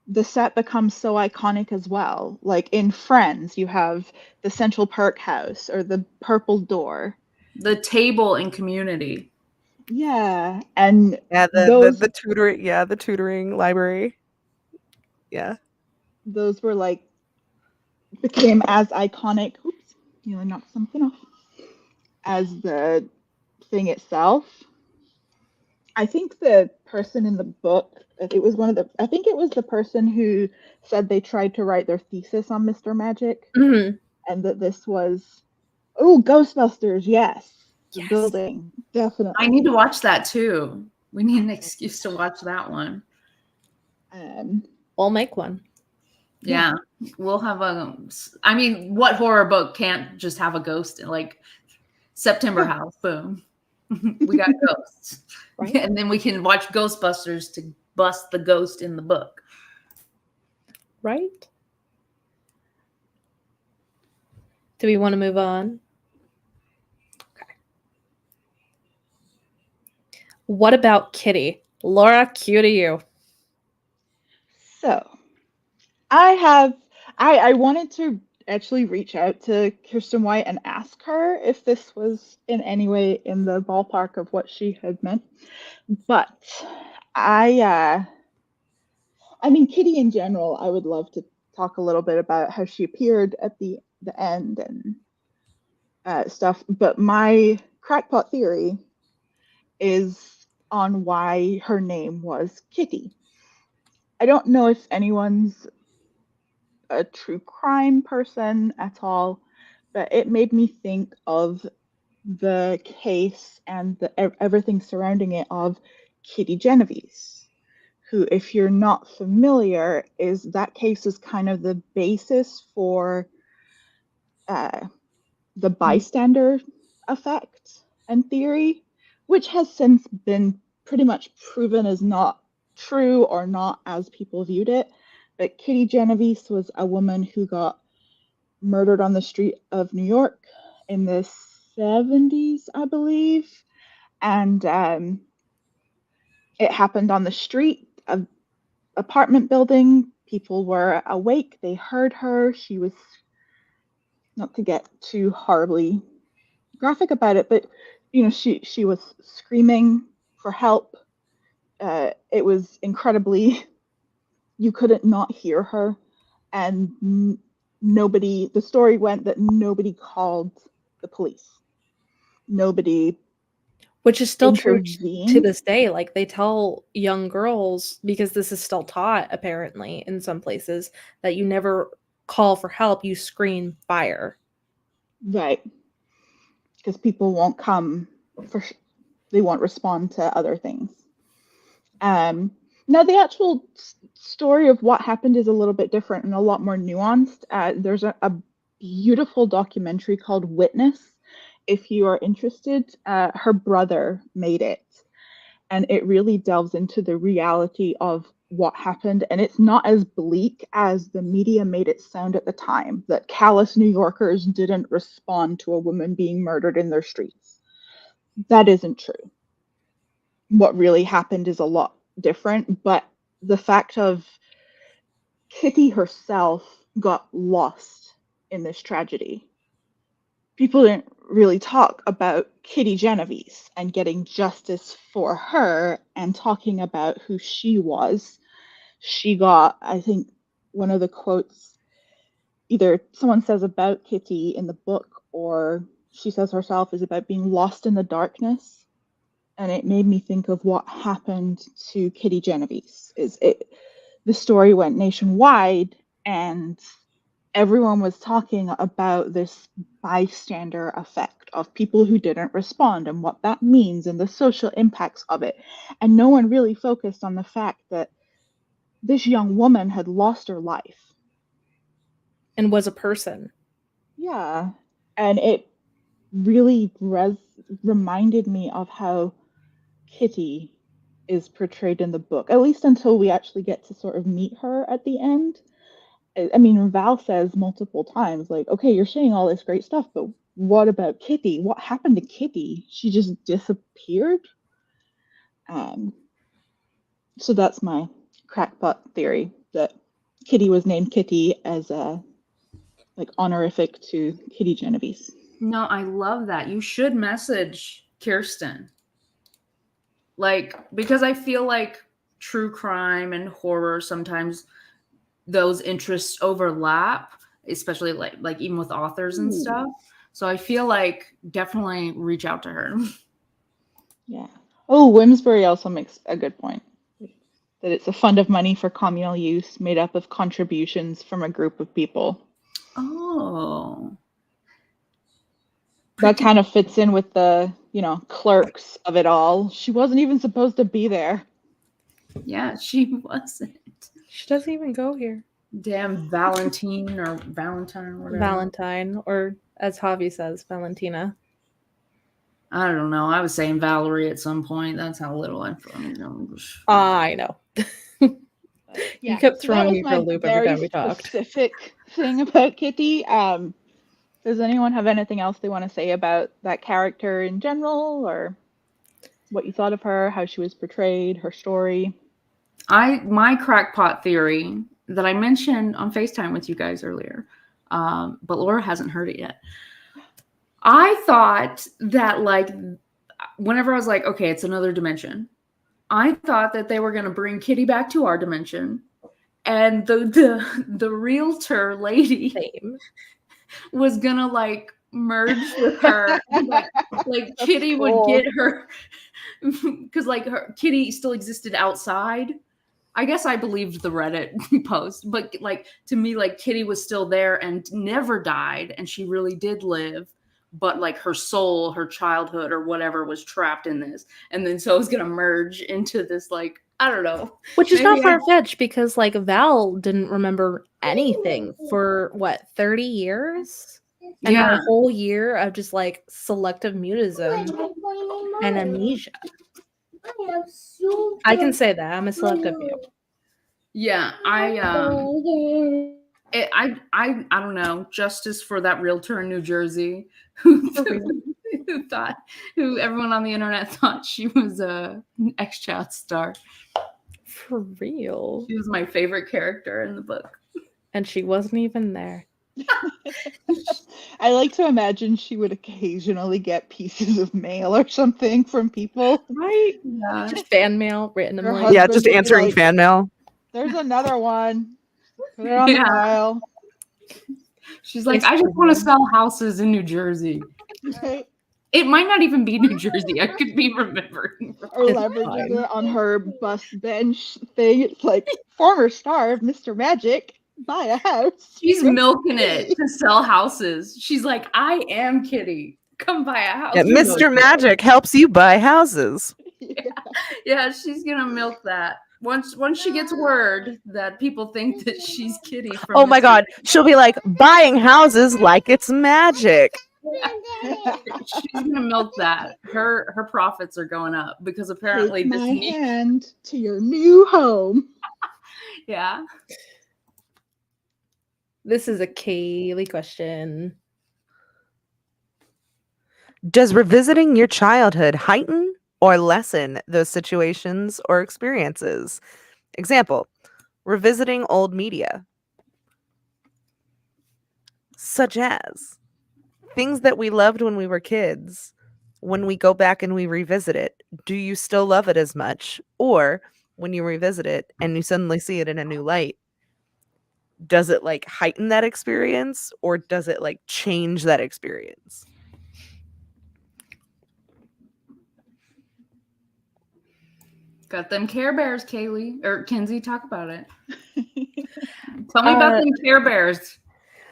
the set becomes so iconic as well. Like in Friends, you have the Central Perk house or the purple door. The table in Community. Yeah, and Yeah, those the tutoring, the tutoring library. Yeah. those were like became as iconic. Oops, I knocked something off. As the thing itself. I think the person in the book, I think it was the person who said they tried to write their thesis on Mr. Magic, Mm-hmm. and that this was, Ghostbusters, yes. The Yes. building, definitely. I need to watch that too. We need an excuse to watch that one. We'll make one. Yeah. We'll have I mean, what horror book can't just have a ghost? Like September House, boom. We got ghosts. Right. And then we can watch Ghostbusters to bust the ghost in the book. Right? Do we want to move on? Okay. What about Kitty? Laura, cue to you. So, I wanted to actually reach out to Kirsten White and ask her if this was in any way in the ballpark of what she had meant. But I mean, Kitty in general, I would love to talk a little bit about how she appeared at the end and stuff. But my crackpot theory is on why her name was Kitty. I don't know if anyone's a true crime person at all, but it made me think of the case and everything surrounding it of Kitty Genovese, who, if you're not familiar, is that case is kind of the basis for the bystander effect and theory, which has since been pretty much proven as not true or not as people viewed it. But Kitty Genovese was a woman who got murdered on the street of New York in the 70s, I believe. And it happened on the street, an apartment building. People were awake. They heard her. She was, not to get too horribly graphic about it, but you know, she was screaming for help. It was incredibly, you couldn't not hear her, and nobody, the story went that nobody called the police. Nobody, which is still true to intervened. this day. Like, they tell young girls, because this is still taught apparently in some places, that you never call for help, you scream fire. Right. Because people won't come they won't respond to other things. Now, the actual story of what happened is a little bit different and a lot more nuanced. There's a beautiful documentary called Witness. If you are interested, her brother made it. And it really delves into the reality of what happened. And it's not as bleak as the media made it sound at the time, that callous New Yorkers didn't respond to a woman being murdered in their streets. That isn't true. What really happened is a lot different, but the fact of Kitty herself got lost in this tragedy. People didn't really talk about Kitty Genovese and getting justice for her and talking about who she was. She got, I think, one of the quotes, either someone says about Kitty in the book or she says herself, is about being lost in the darkness. And it made me think of what happened to Kitty Genovese. The story went nationwide and everyone was talking about this bystander effect of people who didn't respond and what that means and the social impacts of it. And no one really focused on the fact that this young woman had lost her life. And was a person. Yeah. And it really reminded me of how Kitty is portrayed in the book, at least until we actually get to sort of meet her at the end. I mean, Val says multiple times, like, okay, you're saying all this great stuff, but what about Kitty? What happened to Kitty? She just disappeared? So that's my crackpot theory, that Kitty was named Kitty as a honorific to Kitty Genovese. No, I love that. You should message Kirsten. Because I feel like true crime and horror, sometimes those interests overlap, especially like even with authors and stuff. So I feel like definitely reach out to her. Yeah. Oh, Wimsbury also makes a good point. That it's a fund of money for communal use made up of contributions from a group of people. Oh. That kind of fits in with the clerks of it all. She wasn't even supposed to be there. Yeah, she wasn't. She doesn't even go here. Damn Valentine or Valentine or whatever. Valentine, or as Javi says, Valentina. I don't know. I was saying Valerie at some point. That's how little I'm from. I know. You kept throwing me for a loop every time we talked. Specific thing about Kitty. Does anyone have anything else they want to say about that character in general, or what you thought of her, how she was portrayed, her story? My crackpot theory that I mentioned on FaceTime with you guys earlier, but Laura hasn't heard it yet. I thought that, like, whenever I was like, okay, it's another dimension, I thought that they were going to bring Kitty back to our dimension, and the realtor lady was going to, like, merge with her. like Kitty would get her, because, like, her Kitty still existed outside. I guess I believed the Reddit post, but, like, to me, like, Kitty was still there and never died, and she really did live. But, like, her soul, her childhood or whatever was trapped in this. And then so it was going to merge into this, like, I don't know. Which is not far-fetched because, like, Val didn't remember anything for, 30 years? And a whole year of just, like, selective mutism and amnesia. I can say that. I'm a selective mute. Yeah, I don't know. Justice for that realtor in New Jersey who everyone on the internet thought she was an ex-child star. For real. She was my favorite character in the book. And she wasn't even there. I like to imagine she would occasionally get pieces of mail or something from people. Right? Yeah. Just fan mail written in Her like... Yeah, just answering like, fan mail. There's another one. Put it on the pile. She's like, I just want to sell houses in New Jersey. It might not even be New Jersey. I could be remembering. Or leveraging it on her bus bench thing. It's like, former star of Mr. Magic, buy a house. She's milking it to sell houses. She's like, I am Kitty. Come buy a house. Yeah, Mr. Magic helps you buy houses. Yeah, she's going to milk that. Once she gets word that people think that she's Kitty. From oh my God. She'll be like, buying houses like it's magic. She's gonna milk that. Her profits are going up because apparently Take my hand to your new home. Yeah. This is a Kaylee question. Does revisiting your childhood heighten or lessen those situations or experiences? Example, revisiting old media, such as things that we loved when we were kids. When we go back and we revisit it, do you still love it as much? Or when you revisit it and you suddenly see it in a new light, does it like heighten that experience or does it like change that experience? Got them Care Bears, Kaylee or Kenzie. Talk about it. Tell me about them Care Bears.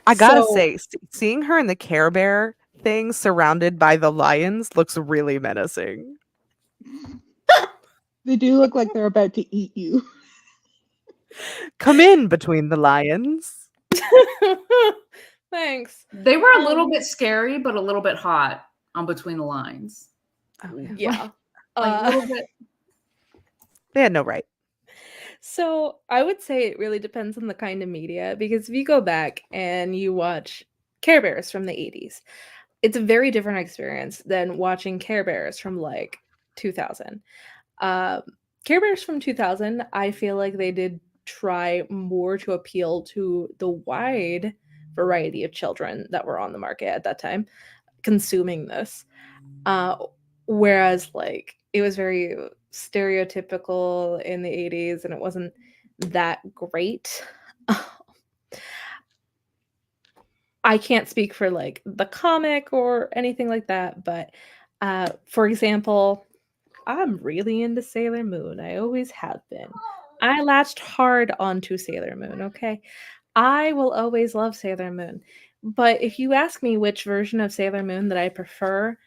I gotta say, seeing her in the Care Bear thing surrounded by the lions looks really menacing. They do look like they're about to eat you. Come in between the lions. Thanks. They were a little bit scary, but a little bit hot on Between the Lines. Oh, yeah. Yeah. Like a little bit. They had no right. So I would say it really depends on the kind of media, because if you go back and you watch Care Bears from the 80s, it's a very different experience than watching Care Bears from like 2000. Care Bears from 2000, I feel like they did try more to appeal to the wide variety of children that were on the market at that time consuming this. Whereas like it was very stereotypical in the 80s and it wasn't that great. I can't speak for like the comic or anything like that, but for example, I'm really into Sailor Moon. I always have been. I latched hard onto Sailor Moon, okay? I will always love Sailor Moon. But if you ask me which version of Sailor Moon that I prefer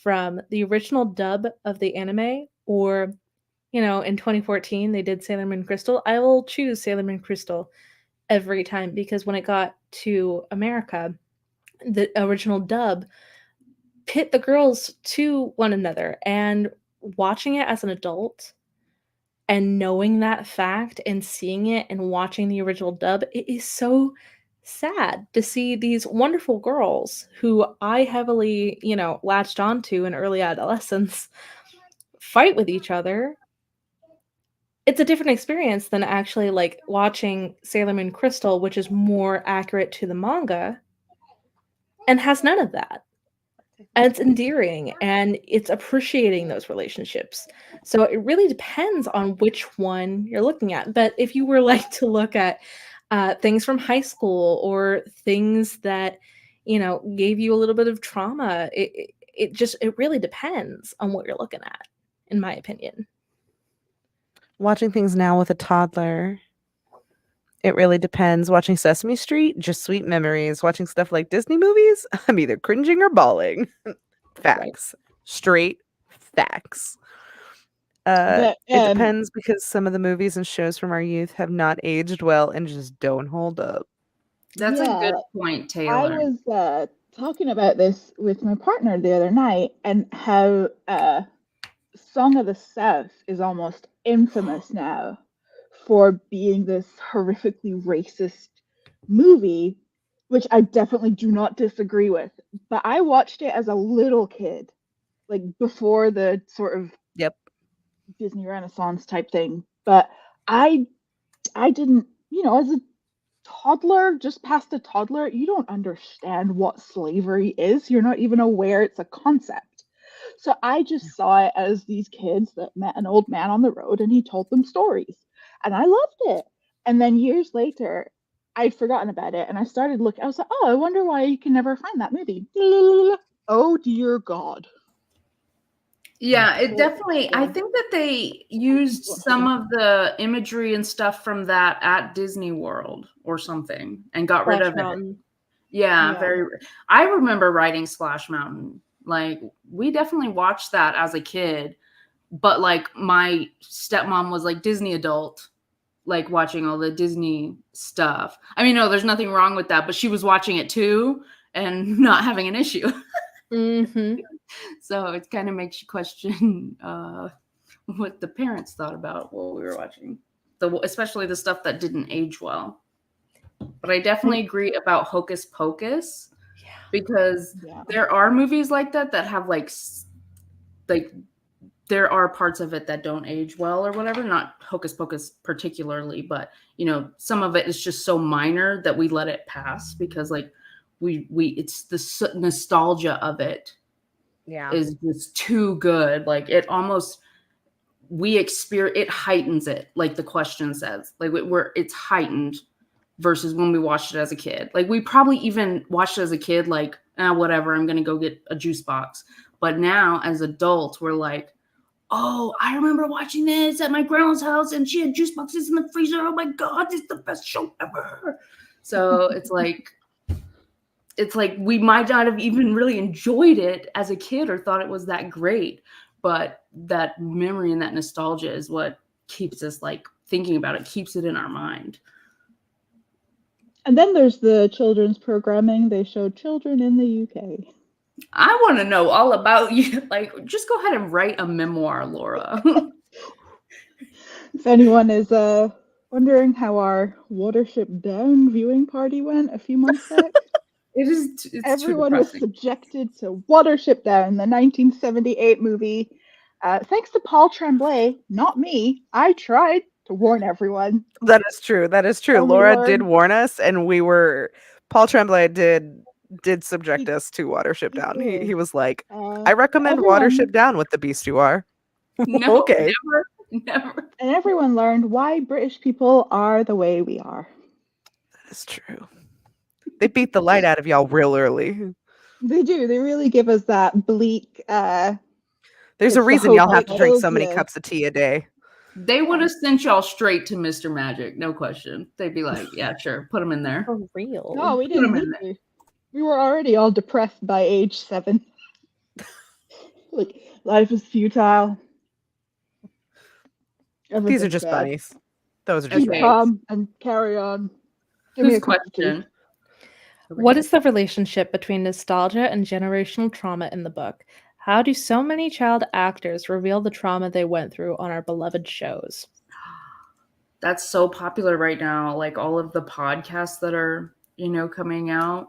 from the original dub of the anime, or, you know, in 2014 they did Sailor Moon Crystal, I will choose Sailor Moon Crystal every time, because when it got to America, the original dub pit the girls to one another, and watching it as an adult and knowing that fact and seeing it and watching the original dub, it is so sad to see these wonderful girls who I heavily, you know, latched onto in early adolescence fight with each other. It's a different experience than actually like watching Sailor Moon Crystal, which is more accurate to the manga and has none of that. And it's endearing and it's appreciating those relationships. So it really depends on which one you're looking at. But if you were like to look at things from high school or things that, you know, gave you a little bit of trauma, it really depends on what you're looking at, in my opinion. Watching things now with a toddler, it really depends. Watching Sesame Street, just sweet memories. Watching stuff like Disney movies, I'm either cringing or bawling. Facts. Right. Straight facts. It depends, because some of the movies and shows from our youth have not aged well and just don't hold up. That's a good point, Taylor. I was talking about this with my partner the other night, and how Song of the South is almost infamous now for being this horrifically racist movie, which I definitely do not disagree with. But I watched it as a little kid, like before the sort of Disney Renaissance type thing. But I didn't, you know, as a toddler, just past a toddler, you don't understand what slavery is. You're not even aware it's a concept. So I just saw it as these kids that met an old man on the road and he told them stories. And I loved it. And then years later, I'd forgotten about it and I started looking. I was like, oh, I wonder why you can never find that movie. Oh, dear God. Yeah, it definitely, I think that they used some of the imagery and stuff from that at Disney World or something and got rid of it. Yeah, very. I remember writing Splash Mountain. Like, we definitely watched that as a kid, but like my stepmom was like Disney adult, like watching all the Disney stuff. I mean, no, there's nothing wrong with that, but she was watching it too and not having an issue. Mm-hmm. So it kind of makes you question what the parents thought about what we were watching, especially the stuff that didn't age well. But I definitely agree about Hocus Pocus. Because there are movies like that have like there are parts of it that don't age well or whatever. Not Hocus Pocus particularly, but you know, some of it is just so minor that we let it pass because like we it's the nostalgia of it is just too good. Like it almost it heightens it, like the question says. Like it's heightened versus when we watched it as a kid. Like we probably even watched it as a kid, like, whatever, I'm going to go get a juice box. But now as adults, we're like, oh, I remember watching this at my grandma's house and she had juice boxes in the freezer. Oh my God, it's the best show ever. So it's like we might not have even really enjoyed it as a kid or thought it was that great. But that memory and that nostalgia is what keeps us like thinking about it, keeps it in our mind. And then there's the children's programming. They show children in the UK. I want to know all about you. Like, just go ahead and write a memoir, Laura. If anyone is wondering how our Watership Down viewing party went a few months back, it's everyone was subjected to Watership Down, the 1978 movie. Thanks to Paul Tremblay, not me. I tried to warn everyone. That is true. That is true. Laura did warn us, and Paul Tremblay did subject us to Watership Down. He was like, I recommend Watership Down with the beast you are. No, okay. Never. And everyone learned why British people are the way we are. That is true. They beat the light out of y'all real early. They do. They really give us that bleak. There's a reason y'all have to drink so many cups of tea a day. They would have sent y'all straight to Mr. Magic, no question. They'd be like, yeah, sure, put them in there. For real. No, we didn't need to. We were already all depressed by age 7. Like, life is futile. These are Everything's just bad. bunnies. Those are just Keep Okay. rabbits. calm and carry on. Give me Whose a cup of tea. question? What is the relationship between nostalgia and generational trauma in the book? How do so many child actors reveal the trauma they went through on our beloved shows? That's so popular right now. Like all of the podcasts that are, coming out,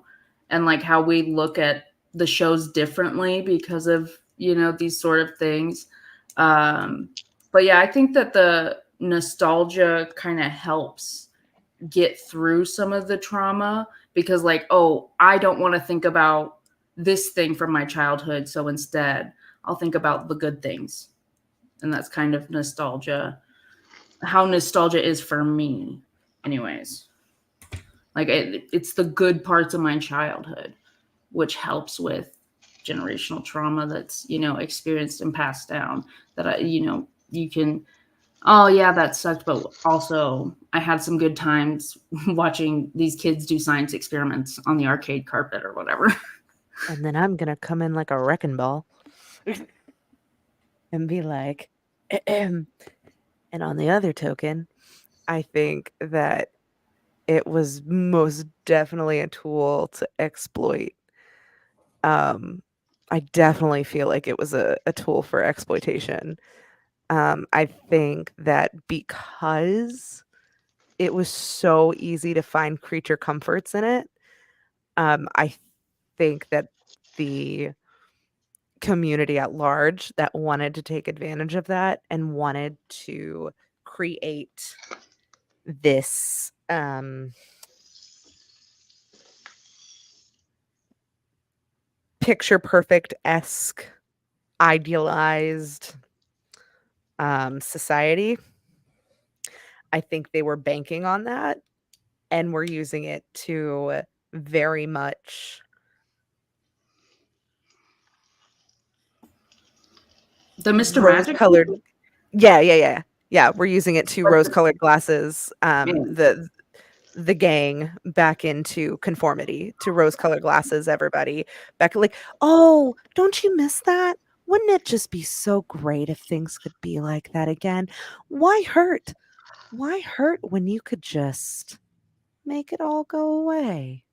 and like how we look at the shows differently because of, these sort of things. But yeah, I think that the nostalgia kind of helps get through some of the trauma because like, oh, I don't want to think about this thing from my childhood. So instead, I'll think about the good things. And that's kind of nostalgia, how nostalgia is for me anyways. Like it's the good parts of my childhood, which helps with generational trauma that's, experienced and passed down that you can, oh yeah, that sucked, but also I had some good times watching these kids do science experiments on the arcade carpet or whatever. And then I'm gonna come in like a wrecking ball and be like, ahem. And on the other token, I think that it was most definitely a tool to exploit. I definitely feel like it was a tool for exploitation. I think that because it was so easy to find creature comforts in it, I think that the community at large that wanted to take advantage of that and wanted to create this picture perfect-esque idealized society. I think they were banking on that and were using it to very much The Mr. Magic rose-colored. people? Yeah, we're using it to rose-colored glasses the gang back into conformity, to rose-colored glasses everybody back, like, oh, don't you miss that? Wouldn't it just be so great if things could be like that again? Why hurt when you could just make it all go away?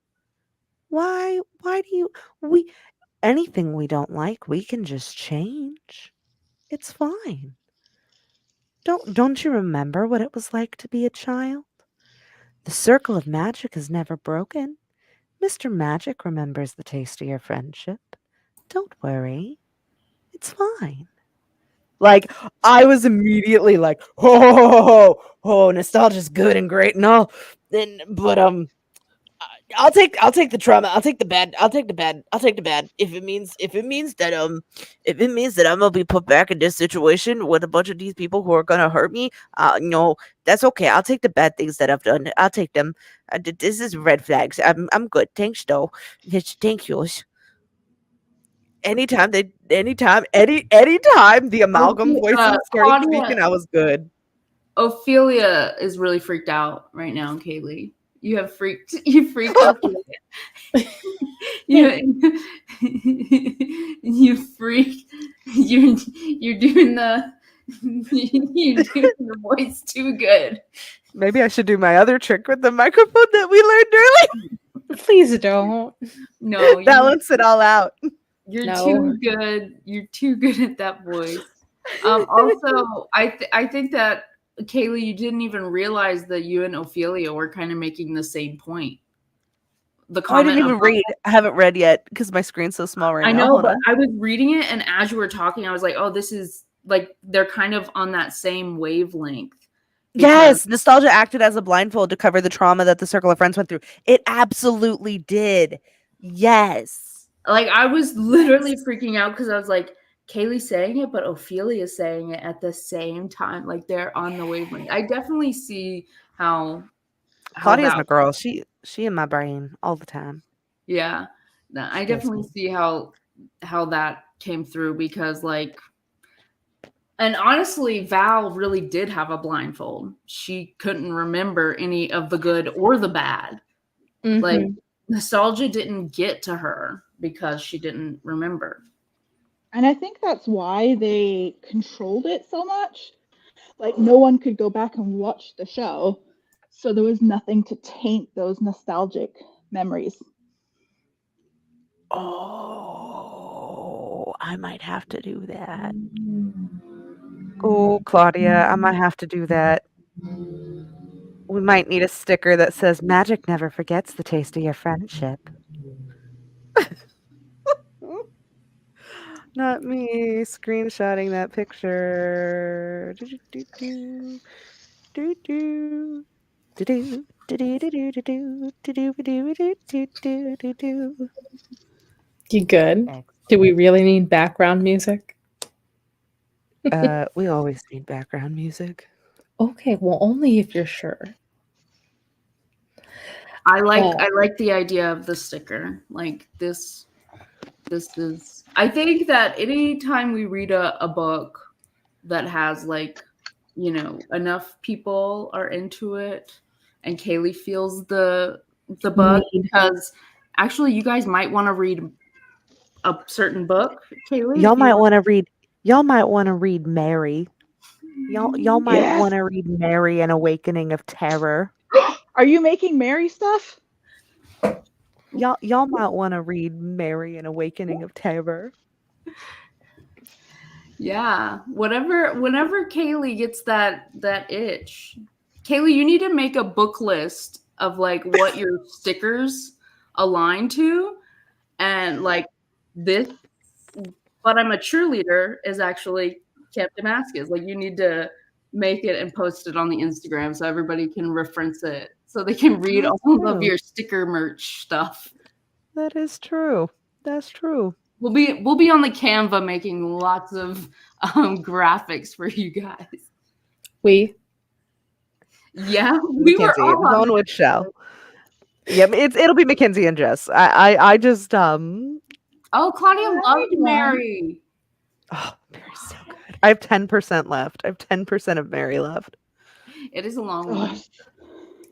Why do you we anything we don't like, we can just change. It's fine. Don't you remember what it was like to be a child? The circle of magic is never broken. Mr. Magic remembers the taste of your friendship. Don't worry. It's fine. Like, I was immediately like, oh, nostalgia's good and great and all. But I'll take the trauma. I'll take the bad. If it means that I'm gonna be put back in this situation with a bunch of these people who are gonna hurt me, no, that's okay. I'll take the bad things that I've done. I'll take them. This is red flags. I'm good. Thanks, though. Thank you. Anytime the amalgam voices started speaking, I was good. Ophelia is really freaked out right now, Kaylee. You freaked Ophelia. you freaked. You're doing the voice too good. Maybe I should do my other trick with the microphone that we learned earlier. Please don't. No, balance it all out. You're No. too good. You're too good at that voice. Also, I think that Kaylee, you didn't even realize that you and Ophelia were kind of making the same point. The I didn't comment even read. I haven't read yet because my screen's so small right now. I know, Hold but on. I was reading it, and as you were talking, I was like, "Oh, this is like they're kind of on that same wavelength." Yes, nostalgia acted as a blindfold to cover the trauma that the circle of friends went through. It absolutely did. Yes. Like I was literally freaking out because I was like, Kaylee saying it, but Ophelia saying it at the same time. Like they're on the wavelength. I definitely see how Claudia's that, my girl. She in my brain all the time. yeah. I definitely see how that came through because like, and honestly, Val really did have a blindfold. She couldn't remember any of the good or the bad. Mm-hmm. Like nostalgia didn't get to her because she didn't remember. And I think that's why they controlled it so much. Like, no one could go back and watch the show, so there was nothing to taint those nostalgic memories. Oh, I might have to do that. Oh, Claudia, I might have to do that. We might need a sticker that says magic never forgets the taste of your friendship. Not me screenshotting that picture. Do-do-do-do. Do-do. Do-do. Do-do-do-do-do. Do-do-do-do-do-do-do-do. You good? Do Excellent. we really need background music? We always need background music. Okay, well, only if you're sure. I like the idea of the sticker. Like this is, I think that anytime we read a book that has, like, you know, enough people are into it and Kaylee feels the bug, because actually you guys might want to read a certain book, Kaylee. Y'all might want to read Mary. Y'all might Yes. want to read Mary, An Awakening of Terror. Are you making Mary stuff? Y'all might want to read Mary, An Awakening of Terror. Yeah, whenever Kaylee gets that itch, Kaylee, you need to make a book list of like what your stickers align to, and like this. But I'm a cheerleader is actually Camp Damascus. Like, you need to make it and post it on the Instagram so everybody can reference it, so they can read That's all true. of your sticker merch stuff. That is true. That's true. We'll be on the Canva making lots of graphics for you guys. Yeah, we were Mackenzie, all no on one would show. Yeah, it'll be Mackenzie and Jess. I just Oh, Claudia loved Mary. Oh, Mary's so good. I have 10% left. I have 10% of Mary left. It is a long one.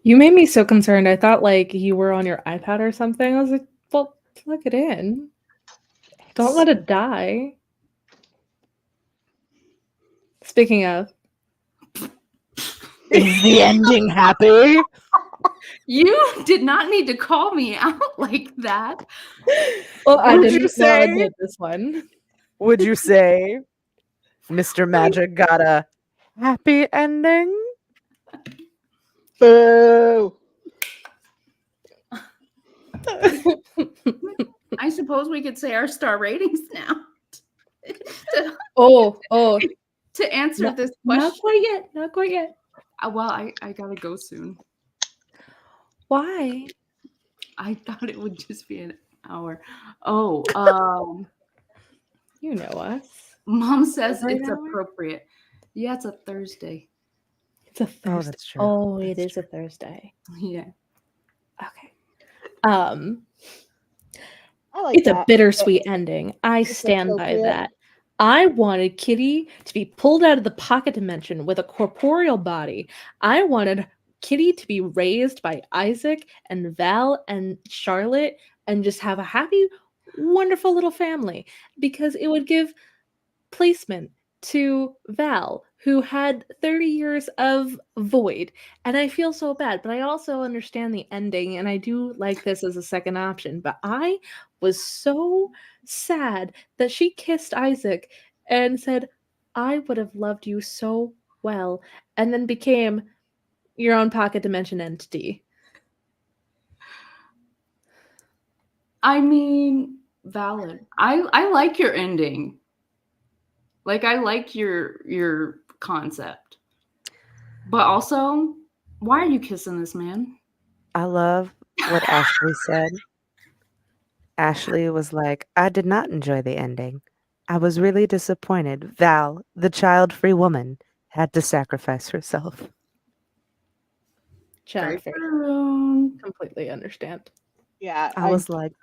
You made me so concerned. I thought like you were on your iPad or something. I was like, well, plug it in. Don't let it die. Speaking of, Is the ending happy? You did not need to call me out like that. well, I Would didn't you say? admit this one. Would you say Mr. Magic got a happy ending? Boo! I suppose we could say our star ratings now. Oh, To answer No- this not question. not quite yet. Well, I gotta go soon. Why? I thought it would just be an hour. Oh, You know us. Mom says Every it's hour? appropriate. Yeah, it's a Thursday. It's a Thursday. Oh, that's true. Oh, That's it is true. a Thursday. Yeah. Okay. I like It's a that. bittersweet ending. I It's stand by appropriate. that. I wanted Kitty to be pulled out of the pocket dimension with a corporeal body. I wanted Kitty to be raised by Isaac and Val and Charlotte and just have a happy, wonderful little family, because it would give placement to Val, who had 30 years of void. And I feel so bad, but I also understand the ending, and I do like this as a second option. But I was so sad that she kissed Isaac and said, I would have loved you so well, and then became your own pocket dimension entity. I mean, valid. I like your ending. Like, I like your concept. But also, why are you kissing this man? I love what Ashley said. Ashley was like, I did not enjoy the ending. I was really disappointed. Val, the child-free woman, had to sacrifice herself. Child free. True. Completely understand. Yeah, I was like,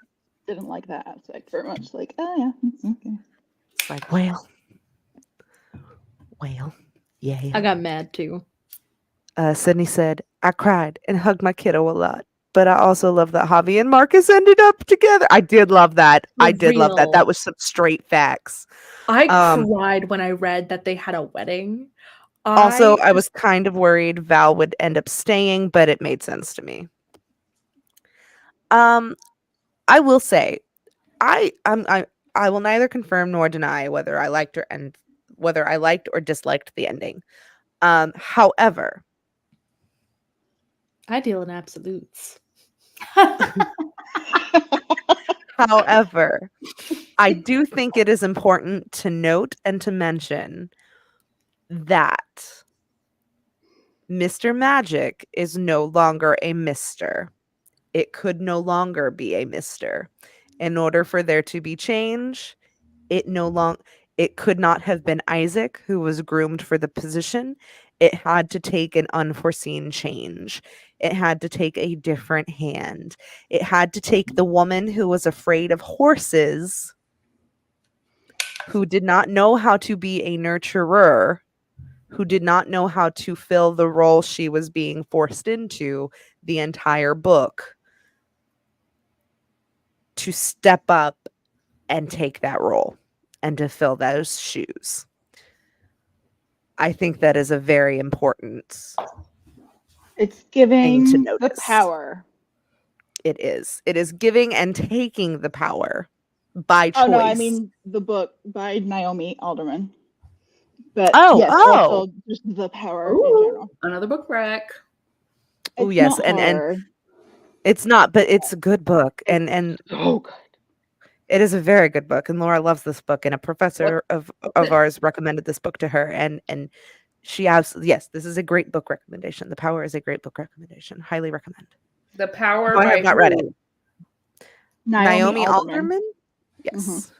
didn't like that aspect very much. Like, oh yeah, it's okay. it's like, well, yeah. I got mad too. Sydney said, I cried and hugged my kiddo a lot. But I also love that Javi and Marcus ended up together. I did love that. For I did love that. real. That was some straight facts. I cried when I read that they had a wedding. Also, I was kind of worried Val would end up staying, but it made sense to me. I will say, I will neither confirm nor deny whether I liked or disliked the ending. However, I deal in absolutes. However, I do think it is important to note and to mention that Mr. Magic is no longer a Mr. It could no longer be a Mr. In order for there to be change, it could not have been Isaac who was groomed for the position. It had to take an unforeseen change. It had to take a different hand. It had to take the woman who was afraid of horses, who did not know how to be a nurturer, who did not know how to fill the role she was being forced into the entire book, to step up and take that role and to fill those shoes. I think that is a very important It's thing to giving the notice. power. It is. It is giving and taking the power by choice. Oh no, I mean the book by Naomi Alderman. But Oh, yes, oh. also just the power in general. Another book wreck. Oh It's yes, not and hard. it's not, but it's a good book, and So good. it is a very good book, and Laura loves this book, and a professor of ours recommended this book to her, and she absolutely, yes, this is a great book recommendation. The Power is a great book recommendation. Highly recommend. The Power No, I by have not read it. Naomi Alderman? Yes.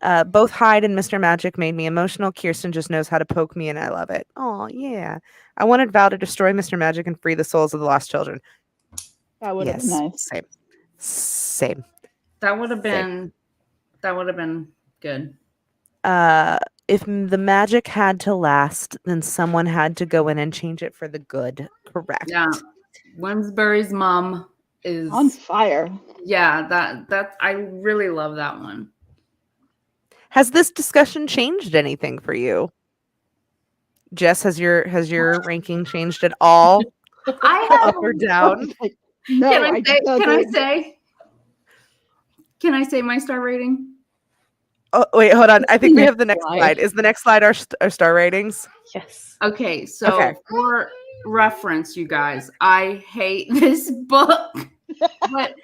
Mhm. Both Hyde and Mr. Magic made me emotional. Kirsten just knows how to poke me, and I love it. Oh, yeah. I wanted Val to destroy Mr. Magic and free the souls of the lost children. That would have been nice. Same. That would have been good. If the magic had to last, then someone had to go in and change it for the good. Correct. Yeah. Wensbury's mom is On fire. Yeah, that I really love that one. Has this discussion changed anything for you? Jess, has your ranking changed at all? I have Up or down? Like, no, Can I say my star rating? Oh, wait, hold on. I think we have the next slide. Is the next slide our star ratings? Yes. Okay, so for reference, you guys, I hate this book, but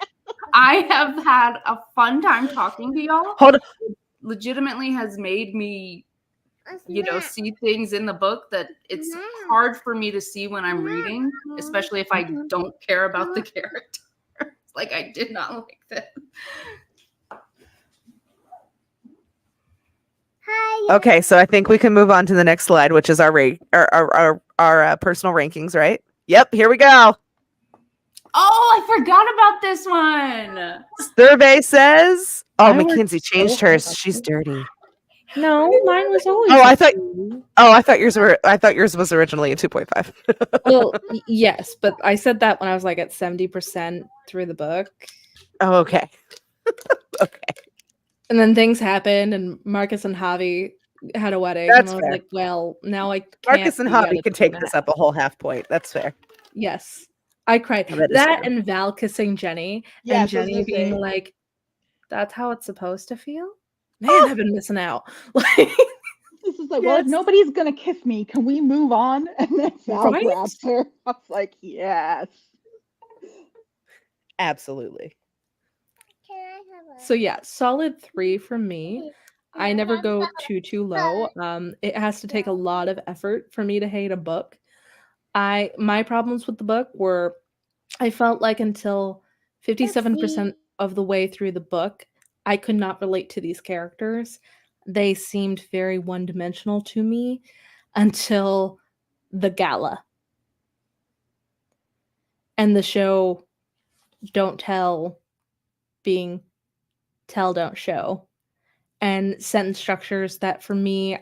I have had a fun time talking to y'all. Hold on. It legitimately has made me, see things in the book that it's hard for me to see when I'm reading, especially if I don't care about the characters. Like, I did not like this. Okay, so I think we can move on to the next slide, which is our personal rankings, right? Yep, here we go. Oh, I forgot about this one. Survey says, I Mackenzie worked changed so hers. hard. She's dirty. No, mine was always. I thought yours was originally a 2.5. Well, yes, but I said that when I was like at 70% through the book. Oh, okay. Okay. And then things happened, and Marcus and Javi had a wedding. That's and I was fair. like, well, now I can't. Marcus and be at Javi a can take this 2.5. up a whole half point. That's fair. Yes. I cried. Oh, that is That true. and Val kissing Jenny, Yes, I and was Jenny gonna being say. like, that's how it's supposed to feel? Man, I've been missing out. Like, This is like, well, if nobody's gonna kiss me, can we move on? And then Val Right? grabs her. I was like, yes. Absolutely. So yeah, solid 3 from me. I never go too low. It has to take a lot of effort for me to hate a book. My problems with the book were I felt like until 57% of the way through the book, I could not relate to these characters. They seemed very one-dimensional to me until the gala. And the show Don't Tell being Tell Don't Show. And sentence structures that for me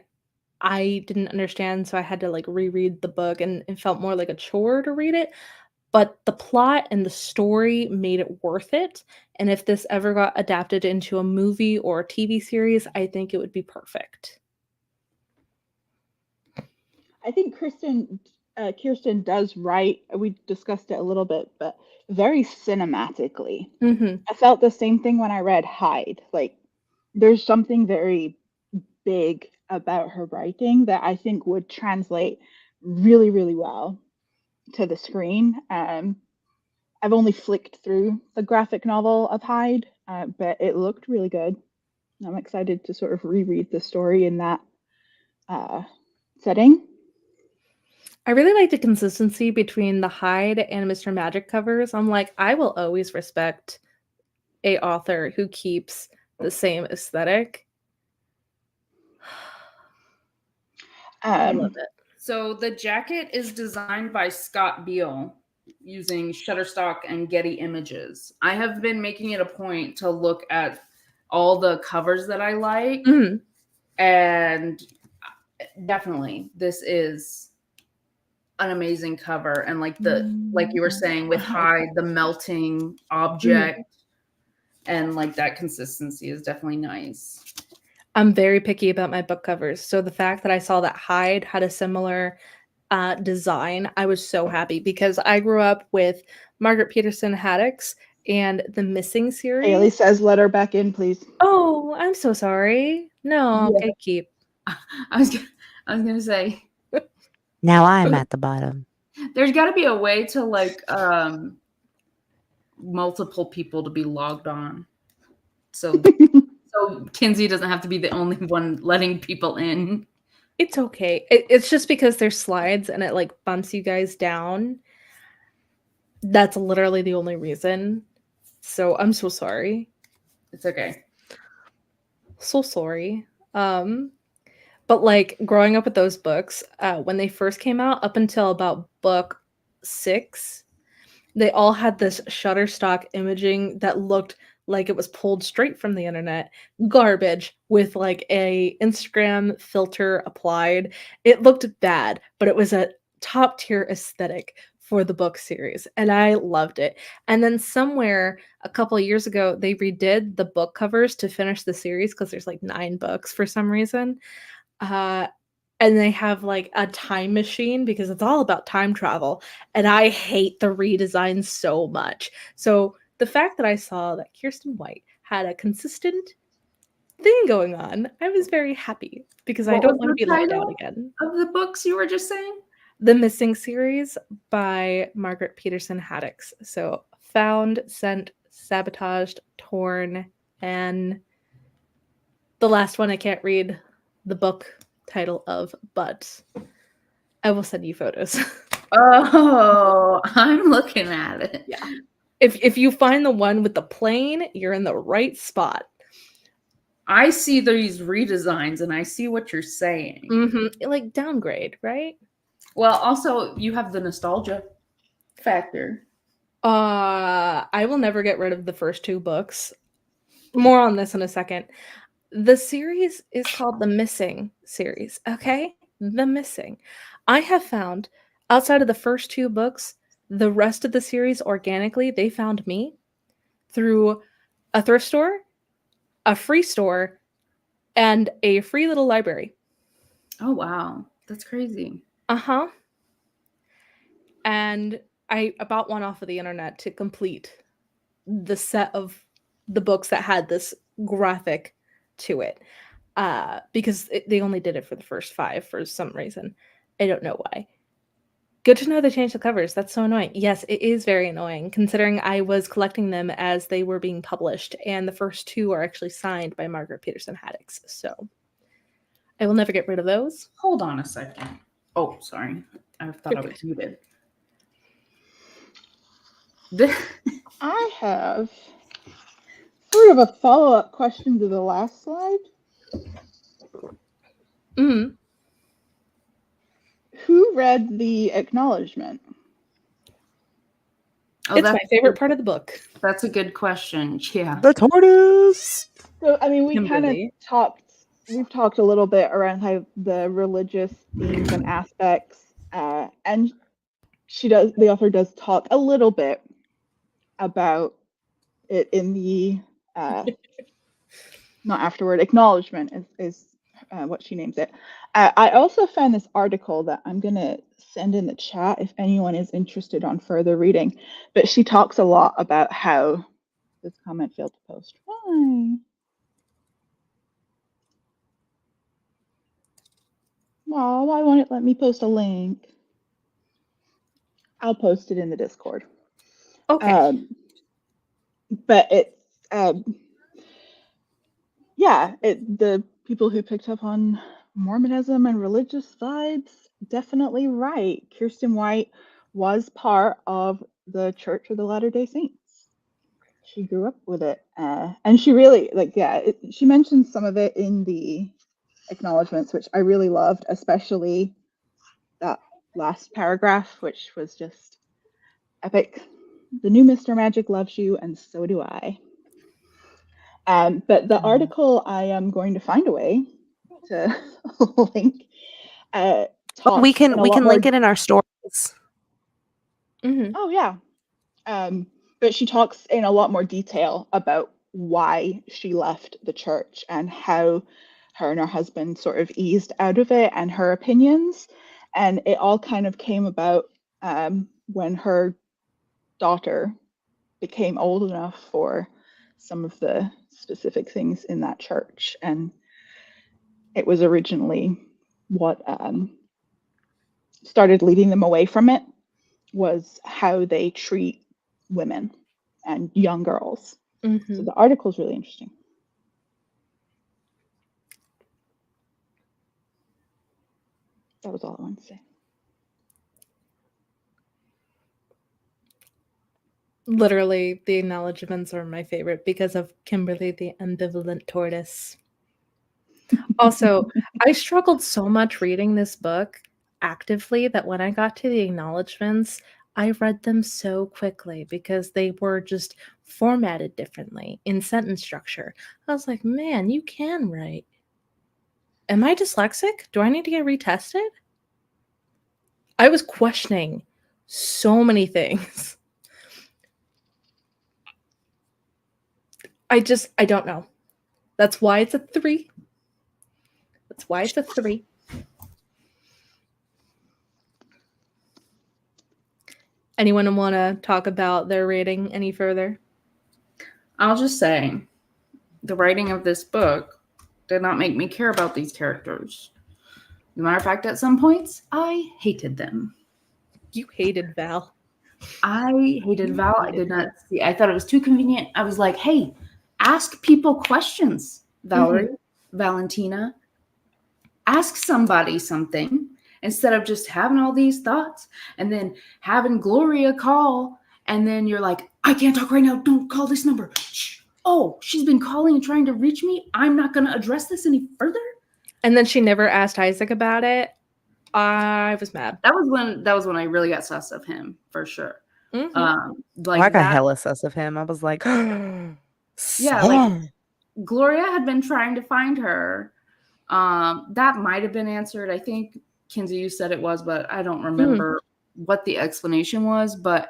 I didn't understand, so I had to like reread the book, and it felt more like a chore to read it. but the plot and the story made it worth it. And if this ever got adapted into a movie or a TV series, I think it would be perfect. I think Kirsten does write, we discussed it a little bit, but very cinematically. Mm-hmm. I felt the same thing when I read Hyde. Like, there's something very big about her writing that I think would translate really, really well to the screen. I've only flicked through the graphic novel of Hyde, but it looked really good. I'm excited to sort of reread the story in that setting. I really like the consistency between the Hyde and Mr. Magic covers. I'm like, I will always respect a author who keeps the same aesthetic. I love it. So the jacket is designed by Scott Beale using Shutterstock and Getty Images. I have been making it a point to look at all the covers that I like, Mhm. and definitely this is an amazing cover. And like you were saying with Hyde, the melting object and like that consistency is definitely nice. I'm very picky about my book covers. So the fact that I saw that Hyde had a similar design, I was so happy because I grew up with Margaret Peterson Haddix and the Missing series. Haley says, let her back in, please. Oh, I'm so sorry. No, Yeah. gatekeep. I was gonna say, Now I'm at the bottom. there's got to be a way to like multiple people to be logged on, so Kinsey doesn't have to be the only one letting people in. It's okay. It's just because there's slides and it like bumps you guys down. That's literally the only reason. So I'm so sorry. It's okay. So sorry. But like growing up with those books, when they first came out, up until about book 6, they all had this Shutterstock imaging that looked like it was pulled straight from the internet. Garbage with like a Instagram filter applied. It looked bad, but it was a top tier aesthetic for the book series, and I loved it. And then somewhere a couple of years ago, they redid the book covers to finish the series because there's like 9 books for some reason. And they have like a time machine because it's all about time travel. And I hate the redesign so much. So the fact that I saw that Kirsten White had a consistent thing going on, I was very happy because I What don't was want to the be let title down again. of the books you were just saying? The Missing series by Margaret Peterson Haddix. So found, sent, sabotaged, torn, and the last one I can't read the book title of, but I will send you photos. Oh, I'm looking at it. Yeah. If you find the one with the plane, you're in the right spot. I see these redesigns and I see what you're saying. Mm-hmm. Like downgrade, right? Well, also you have the nostalgia factor. I will never get rid of the first 2 books. More on this in a second. The series is called the Missing series, okay? The Missing. I have found, outside of the first 2 books, the rest of the series organically, they found me through a thrift store, a free store, and a free little library. Oh, wow. That's crazy. Uh-huh. And I bought one off of the internet to complete the set of the books that had this graphic to it. Because they only did it for the first 5 for some reason. I don't know why. Good to know they changed the covers. That's so annoying. Yes, it is very annoying, considering I was collecting them as they were being published, and the first 2 are actually signed by Margaret Peterson Haddix. So I will never get rid of those. Hold on a second. Oh, sorry. I thought I was muted. I have sort of a follow-up question to the last slide. Mm-hmm. Who read the acknowledgement? Oh, It's my favorite part of the book. That's a good question. Yeah. The tortoise. So, I mean, we kind of Kimberly. we've talked a little bit around how the religious themes and aspects, and the author does talk a little bit about it in the not afterward, acknowledgement is what she names it. I also found this article that I'm going to send in the chat if anyone is interested on further reading. But she talks a lot about how this comment failed to post. Why? Well, why won't it let me post a link? I'll post it in the Discord. Okay. But it's the people who picked up on Mormonism and religious vibes, definitely right. Kirsten White was part of the Church of the Latter-day Saints. She grew up with it. And she really, she mentions some of it in the acknowledgements, which I really loved, especially that last paragraph, which was just epic. The new Mr. Magic loves you, and so do I. But the article, I am going to find a way to link. We can link it in our stories. Mm-hmm. Oh yeah. But she talks in a lot more detail about why she left the church and how her and her husband sort of eased out of it and her opinions. And it all kind of came about when her daughter became old enough for some of the specific things in that church. And it was originally what started leading them away from it was how they treat women and young girls. Mm-hmm. So the article is really interesting. That was all I wanted to say. Literally, the acknowledgements are my favorite because of Kimberly the ambivalent tortoise. Also, I struggled so much reading this book actively that when I got to the acknowledgements, I read them so quickly because they were just formatted differently in sentence structure. I was like, man, you can write. Am I dyslexic? Do I need to get retested? I was questioning so many things. I don't know. That's why it's a 3. That's why it's a 3. Anyone want to talk about their rating any further? I'll just say the writing of this book did not make me care about these characters. As a matter of fact, at some points, I hated them. You hated Val. I hated Val. I did not see. I thought it was too convenient. I was like, hey, ask people questions, Valerie, Valentina. Ask somebody something instead of just having all these thoughts and then having Gloria call. And then you're like, I can't talk right now. Don't call this number. Shh. Oh, she's been calling and trying to reach me. I'm not going to address this any further. And then she never asked Isaac about it. I was mad. That was when I really got sus of him, for sure. Mm-hmm. I got hella sus of him. I was like, yeah, like Gloria had been trying to find her. That might have been answered. I think Kinsey, you said it was, but I don't remember what the explanation was. But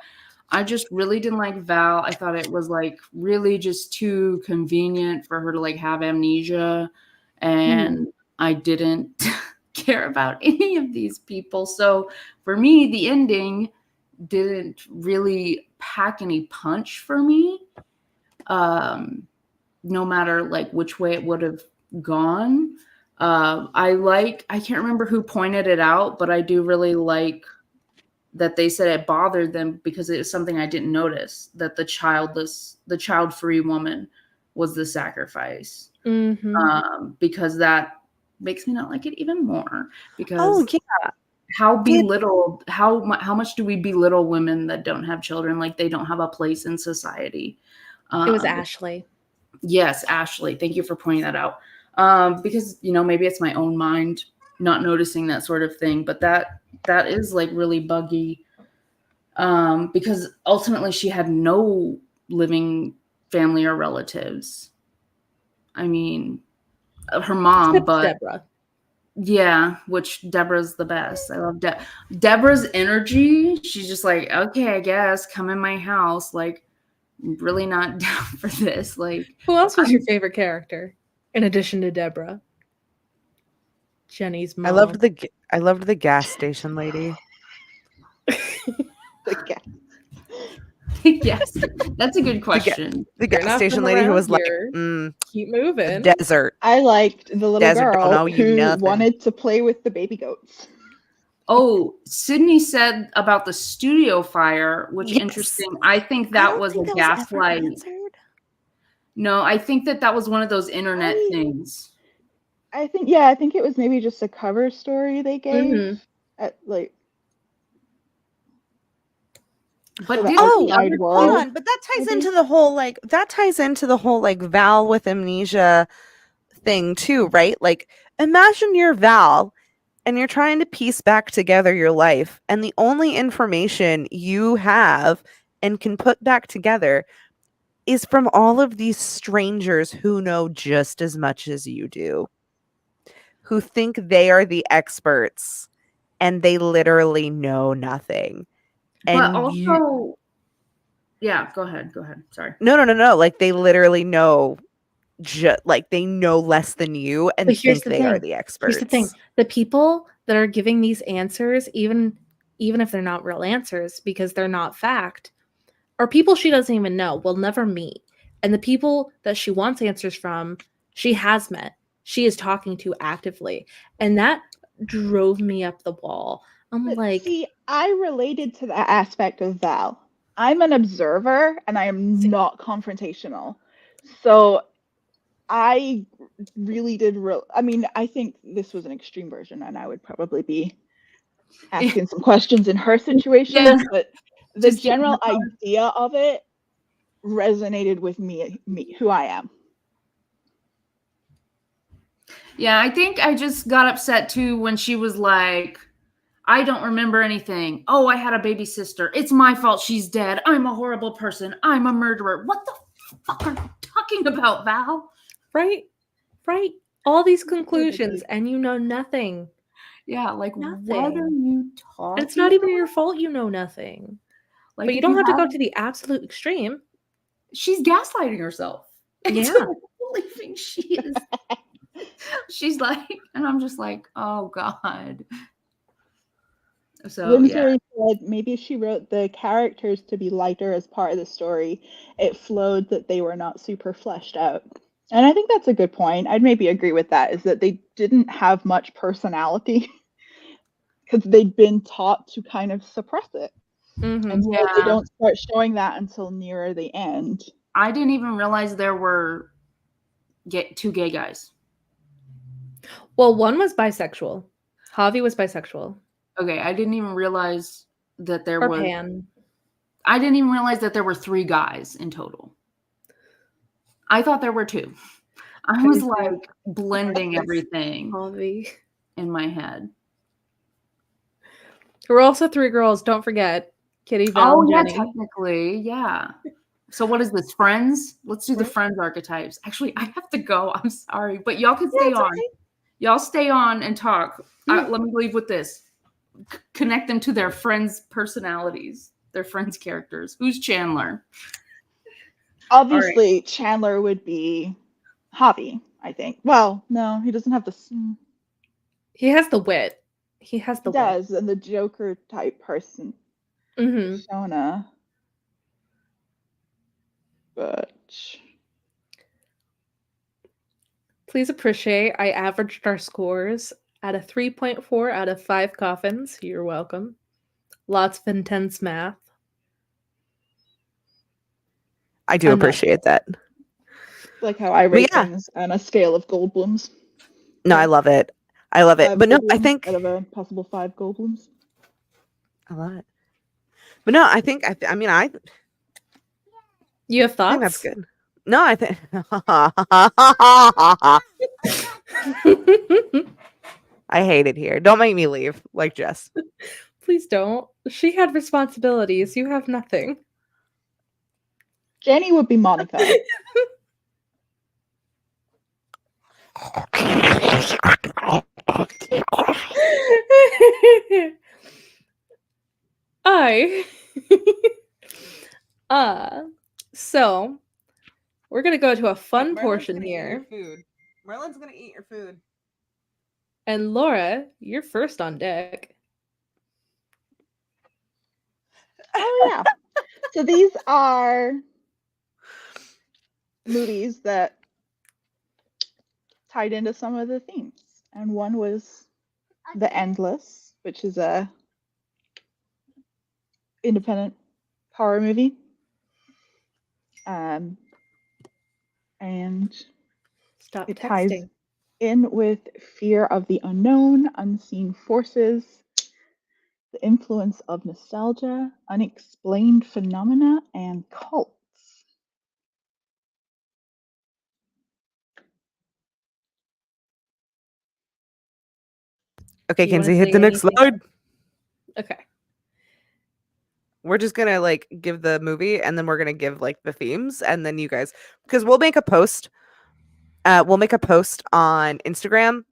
I just really didn't like Val. I thought it was like really just too convenient for her to like have amnesia, and I didn't care about any of these people. So for me, the ending didn't really pack any punch for me. No matter like which way it would have gone. I can't remember who pointed it out, but I do really like that they said it bothered them because it was something I didn't notice, that the child-free woman was the sacrifice. Because that makes me not like it even more. Because how much do we belittle women that don't have children, like they don't have a place in society? It was Ashley. Yes, Ashley. Thank you for pointing that out. Because, maybe it's my own mind not noticing that sort of thing, but that is like really buggy. Because ultimately she had no living family or relatives. I mean, her mom, except but Deborah. Yeah, which Deborah's the best. I love Deborah's energy. She's just like, okay, I guess come in my house. Like, really not down for this. Like, Who else was your favorite character in addition to Deborah? Jenny's mom. I loved the gas station lady. yes, that's a good question. The gas station lady who was here. like, keep moving. desert. I liked the little Desert don't girl owe you who nothing. wanted to play with the baby goats. Oh, Sydney said about the studio fire, which Yes. interesting. I think that was a gaslight. No, I think that was one of those internet things. I think it was maybe just a cover story they gave at like. But So did hold world. on, but that ties into the whole like Val with amnesia thing too, right? Like, imagine you're Val and you're trying to piece back together your life, and the only information you have and can put back together is from all of these strangers who know just as much as you do, who think they are the experts, and they literally know nothing. And but also, yeah, go ahead. Sorry. No. Like, they literally know, like, they know less than you and think they are the experts. Here's the thing: the people that are giving these answers, even if they're not real answers because they're not fact, are people she doesn't even know, will never meet. And the people that she wants answers from, she has met. She is talking to actively, and that drove me up the wall. See, I related to that aspect of Val. I'm an observer and I am not confrontational. So I really did I mean, I think this was an extreme version and I would probably be asking some questions in her situation, but the general idea of it resonated with me, who I am. Yeah, I think I just got upset too when she was like, I don't remember anything. Oh, I had a baby sister. It's my fault she's dead. I'm a horrible person. I'm a murderer. What the fuck are you talking about, Val? Right. All these conclusions, and you know nothing. Yeah, like, nothing. What are you talking And it's not even your fault you know nothing. Like, but you don't have to go to the absolute extreme. She's gaslighting herself. Yeah. Believing she is. She's like, and I'm just like, oh God. So Windsor said maybe she wrote the characters to be lighter as part of the story. It flowed that they were not super fleshed out. And I think that's a good point. I'd maybe agree with that, is that they didn't have much personality because they'd been taught to kind of suppress it. And so they don't start showing that until nearer the end. I didn't even realize there were two gay guys. Well, one was bisexual. Javi was bisexual. Okay, I didn't even realize that there was. Pan. I didn't even realize that there were 3 guys in total. I thought there were 2. I was like blending everything Javi in my head. There were also 3 girls. Don't forget, Kitty, Val, and Jenny. Technically, yeah. So what is this? Friends? Let's do the friends archetypes. Actually, I have to go. I'm sorry, but y'all can stay on. Okay. Y'all stay on and talk. Let me leave with this. Connect them to their friends' personalities, their friends' characters. Who's Chandler? Obviously, Chandler would be Javi, I think. Well, no, he doesn't have the. He has the wit. He has the wit. And the Joker type person. Shona. But please appreciate I averaged our scores at a 3.4 out of 5 coffins. You're welcome. Lots of intense math. I do appreciate that. Like how I rate things on a scale of Goldblums. No, I love it. But no, I think out of a possible 5 Goldblums. I love it. But no, I think I mean you have thoughts? I think that's good. No, I think I hate it here. Don't make me leave, like Jess. Please don't. She had responsibilities. You have nothing. Jenny would be Monica. I so we're gonna go to a fun portion here. Merlin's gonna eat your food. And Laura, you're first on deck. Oh yeah. So these are movies that tied into some of the themes. And one was The Endless, which is a independent horror movie. And Stop it ties texting. in with fear of the unknown, unseen forces, the influence of nostalgia, unexplained phenomena, and cults. Okay, Do you wanna Kinsey, hit say the next anything slide. Okay. We're just gonna like give the movie, and then we're gonna give like the themes, and then you guys, because we'll make a post. We'll make a post on Instagram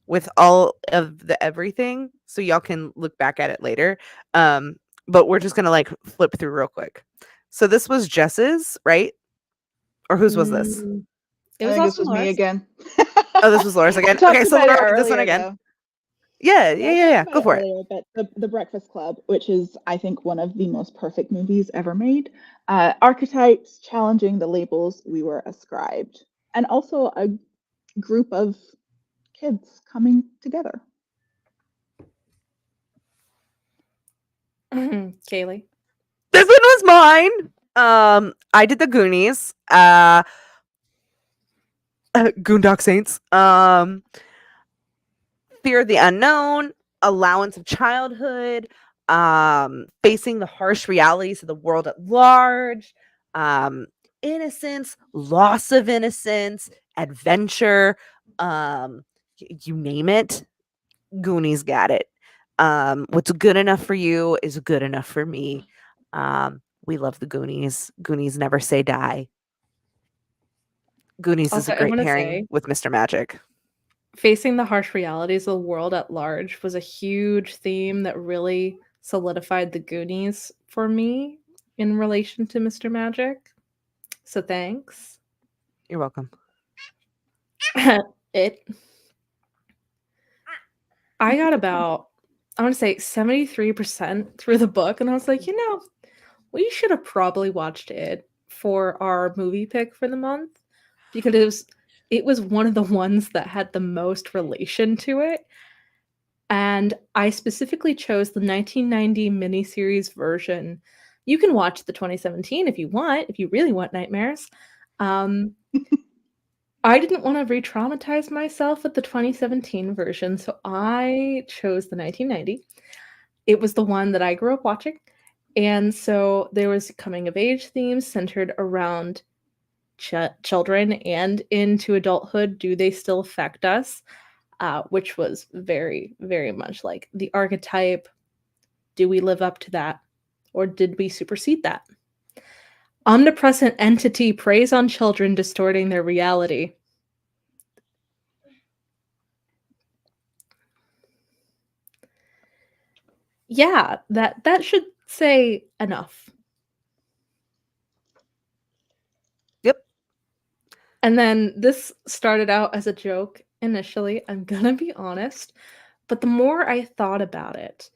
with all of the everything, so y'all can look back at it later. But we're just gonna like flip through real quick. So this was Jess's, right? Or whose was this? It I was think this also was me Laura's. again. Oh, this was Laura's I again. talked Okay, so about it Laura, read this one earlier, again. though. Yeah, I talked Go about for it it. earlier, but the Breakfast Club, which is, I think, one of the most perfect movies ever made. Archetypes challenging the labels we were ascribed, and also a group of kids coming together. Kaylee. This one was mine. I did the Goonies. Goondock Saints. Fear of the unknown, allowance of childhood, facing the harsh realities of the world at large, innocence, loss of innocence, adventure, you name it, Goonies got it. What's good enough for you is good enough for me. We love the Goonies. Goonies never say die. Goonies is Also, a I great wanna pairing say with Mr. Magic. facing the harsh realities of the world at large was a huge theme that really solidified the Goonies for me in relation to Mr. Magic. So thanks. You're welcome. I got about, I want to say 73% through the book, and I was like, we should have probably watched it for our movie pick for the month because it was one of the ones that had the most relation to it. And I specifically chose the 1990 miniseries version. You can watch the 2017 if you want, if you really want nightmares. I didn't want to re-traumatize myself with the 2017 version, so I chose the 1990. It was the one that I grew up watching. And so there was coming of age themes centered around children and into adulthood. Do they still affect us? Which was very, very much like the archetype. Do we live up to that? Or did we supersede that? Omnipresent entity preys on children, distorting their reality. Yeah, that should say enough. Yep. And then this started out as a joke initially, I'm gonna be honest, but the more I thought about it,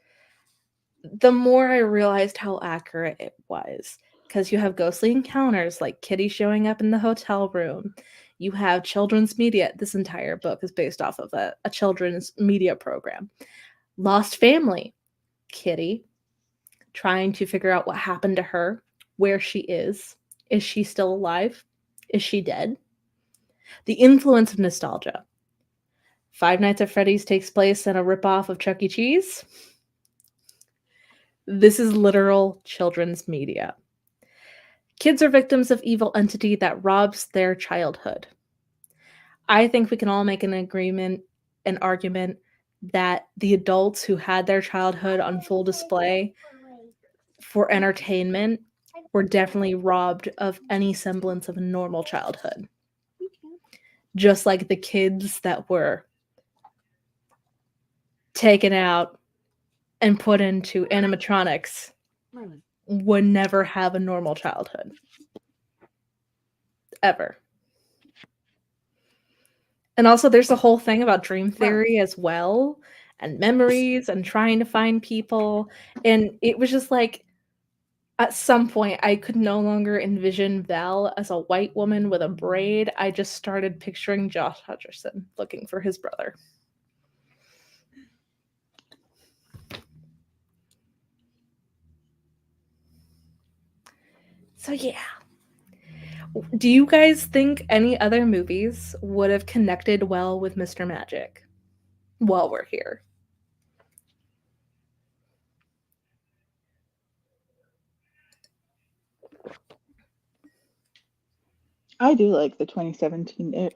the more I realized how accurate it was. Because you have ghostly encounters like Kitty showing up in the hotel room. You have children's media. This entire book is based off of a children's media program. Lost family. Kitty trying to figure out what happened to her, where she is. Is she still alive? Is she dead? The influence of nostalgia. Five Nights at Freddy's takes place in a ripoff of Chuck E. Cheese. This is literal children's media. Kids are victims of evil entity that robs their childhood. I think we can all make an argument that the adults who had their childhood on full display for entertainment were definitely robbed of any semblance of a normal childhood. Just like the kids that were taken out and put into animatronics would never have a normal childhood. Ever. And also there's a whole thing about dream theory as well, and memories and trying to find people. And it was just like, at some point I could no longer envision Val as a white woman with a braid. I just started picturing Josh Hutcherson looking for his brother. So yeah. Do you guys think any other movies would have connected well with Mr. Magic while we're here? I do like the 2017 It,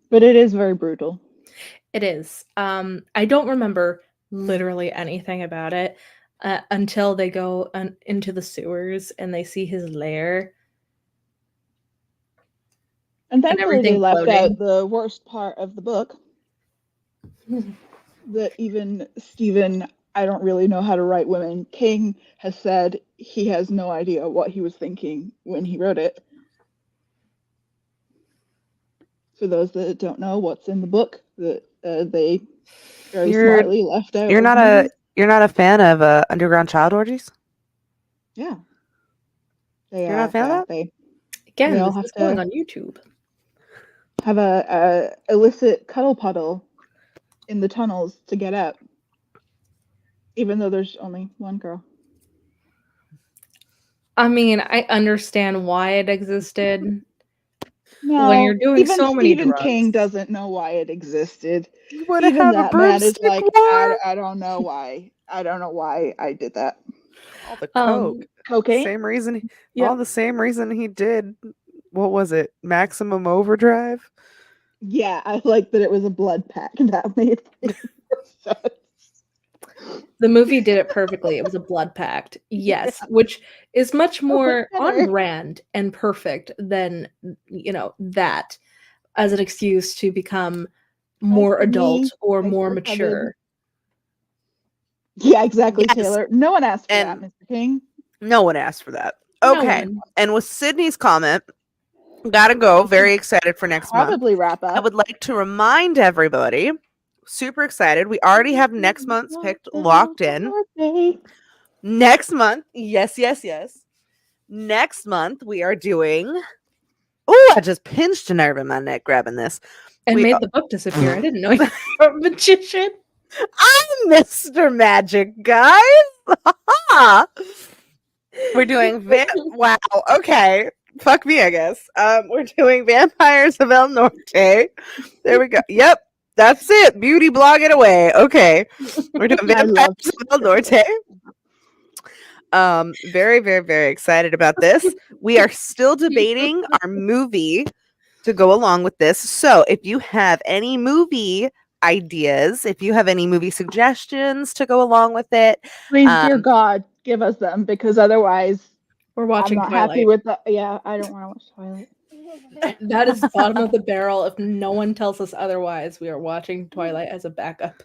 but it is very brutal. It is. I don't remember literally anything about it until they go into the sewers and they see his lair. And thankfully they everything left floating. out the worst part of the book. That even Stephen, I don't really know how to write women, King has said he has no idea what he was thinking when he wrote it. For those that don't know what's in the book, that they very smartly left out. You're not a fan of underground child orgies? Yeah. You're not a fan of that? Again, they all this have is going to on YouTube. have a illicit cuddle puddle in the tunnels to get out, even though there's only one girl. I mean, I understand why it existed. No, when you're doing even so many Stephen drugs. King doesn't know why it existed. You want to Even have a that man is broomstick like, war? I don't know why. I don't know why I did that. All the coke. Cocaine? Same reason. Yep. All the same reason he did. What was it? Maximum Overdrive? Yeah, I like that it was a blood pack. That made sense. The movie did it perfectly. It was a blood pact. Yes, Yeah. which is much more better. on brand and perfect than, that as an excuse to become more adult or Thanks more for mature. coming. Yeah, exactly, Yes. Taylor. No one asked for And- that, Mr. King. No one asked for that. No Okay. one. And with Sydney's comment, gotta go. Very excited for next month. Probably wrap up. I would like to remind everybody, super excited. We already have next month's picked locked in. Next month, yes. Next month, we are doing. Oh, I just pinched a nerve in my neck grabbing this. And We made are- the book disappear. I didn't know you were a magician. I'm Mr. Magic, guys. We're doing wow. Okay, fuck me, I guess. We're doing Vampires of El Norte. There we go. Yep, that's it. Beauty blog it away. Okay, we're doing Vampires of El Norte. Very, very, very excited about this. We are still debating our movie to go along with this. So if you have any movie ideas, if you have any movie suggestions to go along with it, Please, dear God, give us them, because otherwise We're watching I'm not Twilight. happy with the. Yeah, I don't want to watch Twilight. That is bottom of the barrel. If no one tells us otherwise, we are watching Twilight as a backup.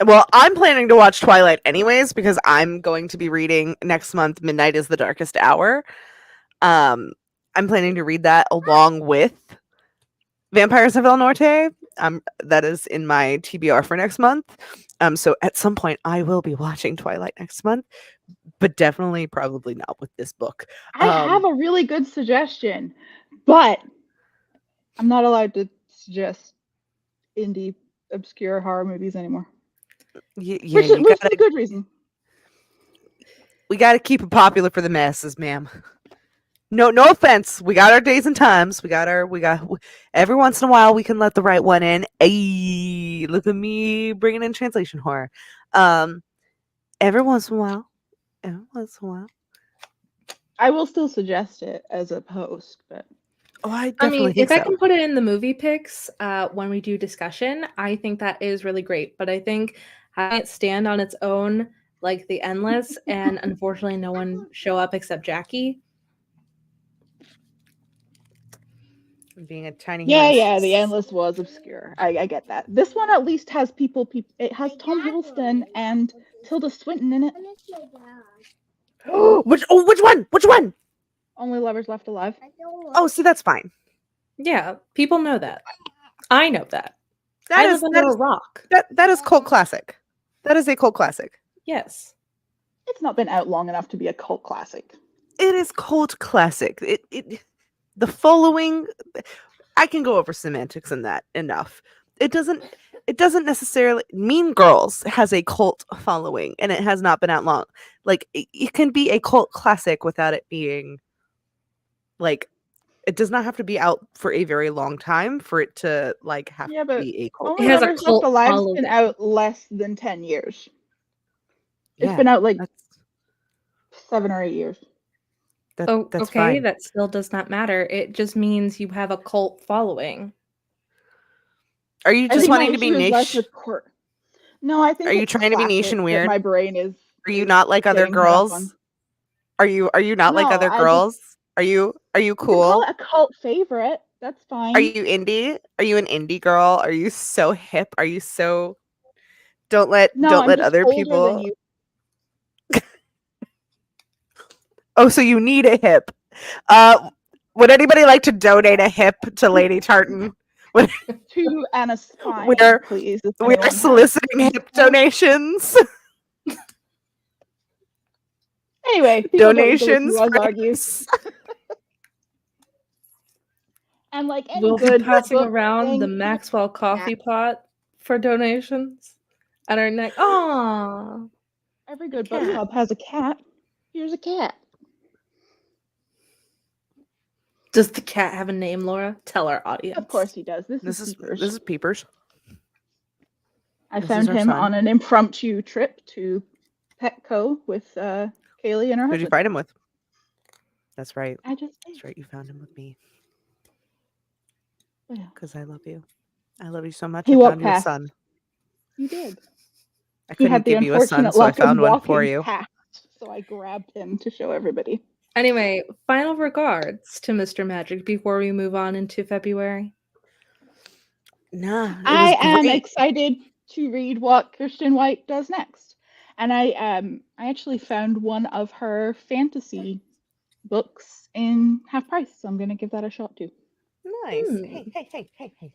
well, I'm planning to watch Twilight anyways because I'm going to be reading next month. Midnight is the Darkest Hour. I'm planning to read that along with Vampires of El Norte. That is in my TBR for next month. So at some point I will be watching Twilight next month, but definitely probably not with this book. I have a really good suggestion, but I'm not allowed to suggest indie obscure horror movies anymore. Yeah, Which is a good reason. We got to keep it popular for the masses, ma'am. No offense. We got our days and times. We got every once in a while we can let the right one in. Hey, look at me bringing in translation horror. Every once in a while. I will still suggest it as a post, but I definitely think if so. I can put it in the movie picks when we do discussion, I think that is really great. But I think having it stand on its own, like The Endless, and unfortunately no one show up except Jackie. Being a tiny Yeah, human. yeah, the Endless was obscure. I get that. This one at least has people. It has Tom Hiddleston and Tilda Swinton in it. And it's my dad. Which one? Which one? Only Lovers Left Alive. I don't Oh, see, that's fine. Yeah, people know that. I know that. That I is live under a rock. that is cult classic. That is a cult classic. Yes. It's not been out long enough to be a cult classic. It is cult classic. The following, I can go over semantics in that enough. It doesn't necessarily. Mean Girls has a cult following, and it has not been out long. Like it can be a cult classic without it being like. It does not have to be out for a very long time for it to like have Yeah, to but be a cult. Only It has a Lovers cult Left Alive's following. been out less than 10 years. It's Yeah, been out like that's 7 or 8 years. that's Okay, fine. that still does not matter. It just means you have a cult following. Are you I just think my wanting to be issue is less niche? with No, I think Are you it's trying to be niche classic and that weird? my brain is. Are you is not like other getting hung up on. girls? Are you not like No, other I just girls? Are you you can call cool? it a cult favorite. That's fine. Are you indie? Are you an indie girl? Are you so hip? Are you so don't let No, I'm just other older people than you. Oh, so you need a hip. Would anybody like to donate a hip to Lady Tartan? To Anna Spine, We're please. If we anyone are has soliciting hip donations. Anyway, people don't need to listen Donations to us for argue. hips. And like any We'll be good passing book around the thing, Maxwell coffee pot for donations at our next. Aww. every good book cat. club has a cat. Here's a cat. Does the cat have a name, Laura? Tell our audience. Of course he does. This is Peepers. This is Peepers. I this found is our him son. on an impromptu trip to Petco with Kaylee and her Who'd you husband. find him with? That's right. I just did. That's right. You found him with me Yeah. because I love you. I love you so much. He I walked found you a past. son. You did. I He had couldn't the give you a son, unfortunate so I luck of found one for walking you. past, so I grabbed him to show everybody. Anyway, final regards to Mr. Magic before we move on into February. Nah, it I was am great. excited to read what Kirsten White does next. And I actually found one of her fantasy books in half price, so I'm gonna give that a shot too. Nice. Hmm. Hey.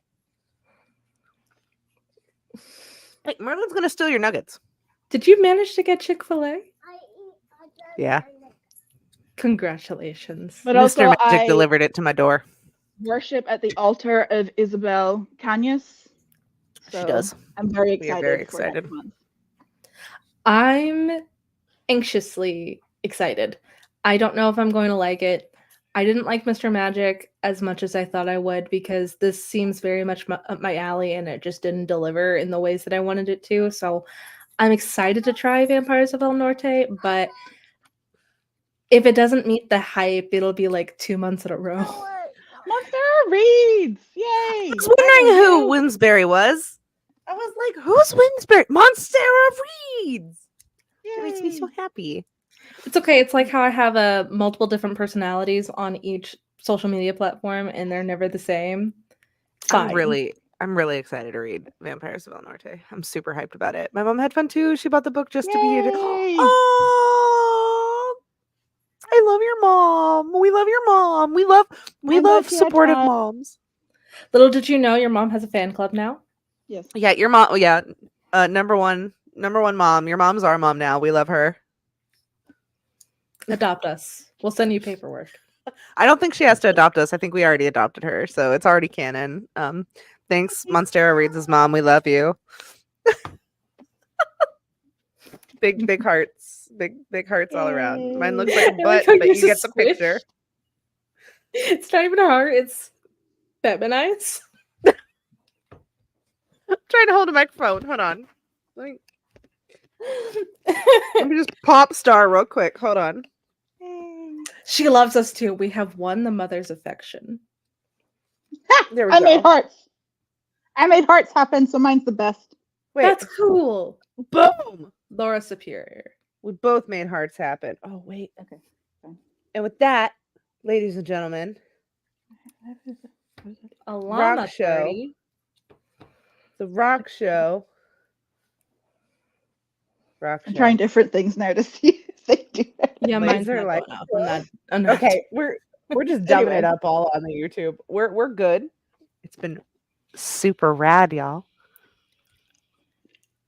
Hey, Merlin's gonna steal your nuggets. Did you manage to get Chick-fil-A? Yeah. Congratulations. But Mr. also Magic I delivered it to my door. worship at the altar of Isabel Cañas. So She does. I'm very We excited. are very for next excited. month. I'm anxiously excited. I don't know if I'm going to like it. I didn't like Mr. Magic as much as I thought I would because this seems very much up my alley and it just didn't deliver in the ways that I wanted it to. So I'm excited to try Vampires of El Norte, but if it doesn't meet the hype, it'll be like 2 months in a row. Monstera reads! Yay! I was wondering who Winsberry was. I was like, who's Winsberry? Monstera Reads. It makes me so happy. It's okay. It's like how I have multiple different personalities on each social media platform and they're never the same. Fine. I'm really excited to read Vampires of El Norte. I'm super hyped about it. My mom had fun too. She bought the book just to be here. Yay! Oh, I love your mom. We love your mom. We love I'm glad she had supportive fun. moms. Little did you know your mom has a fan club now? Yes. Yeah, your mom. Yeah, number one mom. Your mom's our mom now. We love her. Adopt us. We'll send you paperwork. I don't think she has to adopt us. I think we already adopted her, so it's already canon. Thanks, Monstera Reads' mom. We love you. big hearts, big hearts all around. Mine looks like a I butt, how but yours you get is the squished. picture. It's not even a heart. It's feminized. I'm trying to hold a microphone. Hold on. Let me just pop star real quick. Hold on. She loves us too. We have won the mother's affection. There we I go. made hearts. I made hearts happen, so mine's the best. Wait. That's cool. Boom. Laura Superior. We both made hearts happen. Oh wait. Okay. Fine. And with that, ladies and gentlemen, A llama Rock show. party. The rock show. Rock I'm show. trying different things now to see if they do it. Yeah, mine's Laser not like going off. I'm not okay, we're just dumbing Anyway. it up all on the YouTube. We're good. It's been super rad, y'all.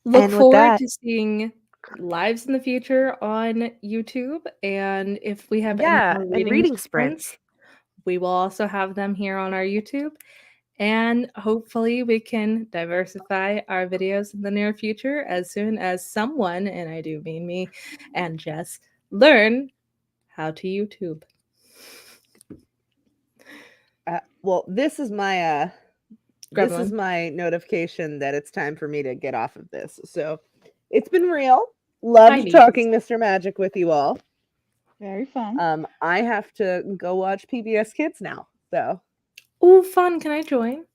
Look And with forward that- to seeing lives in the future on YouTube, and if we have Yeah, any more and reading sprints. we will also have them here on our YouTube. And hopefully we can diversify our videos in the near future as soon as someone, and I do mean me and Jess, learn how to YouTube. Well, this is my this is Gremlin. my notification that it's time for me to get off of this. So it's been real. Loved Hi, talking Mr. Magic with you all. Very fun. I have to go watch PBS Kids now. So Oh, fun. Can I join?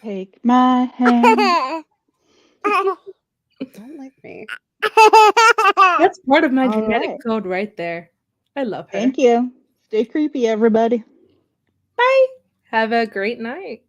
Take my hand. don't like me. That's part of my All genetic right. code right there. I love her. Thank you. Stay creepy, everybody. Bye. Have a great night.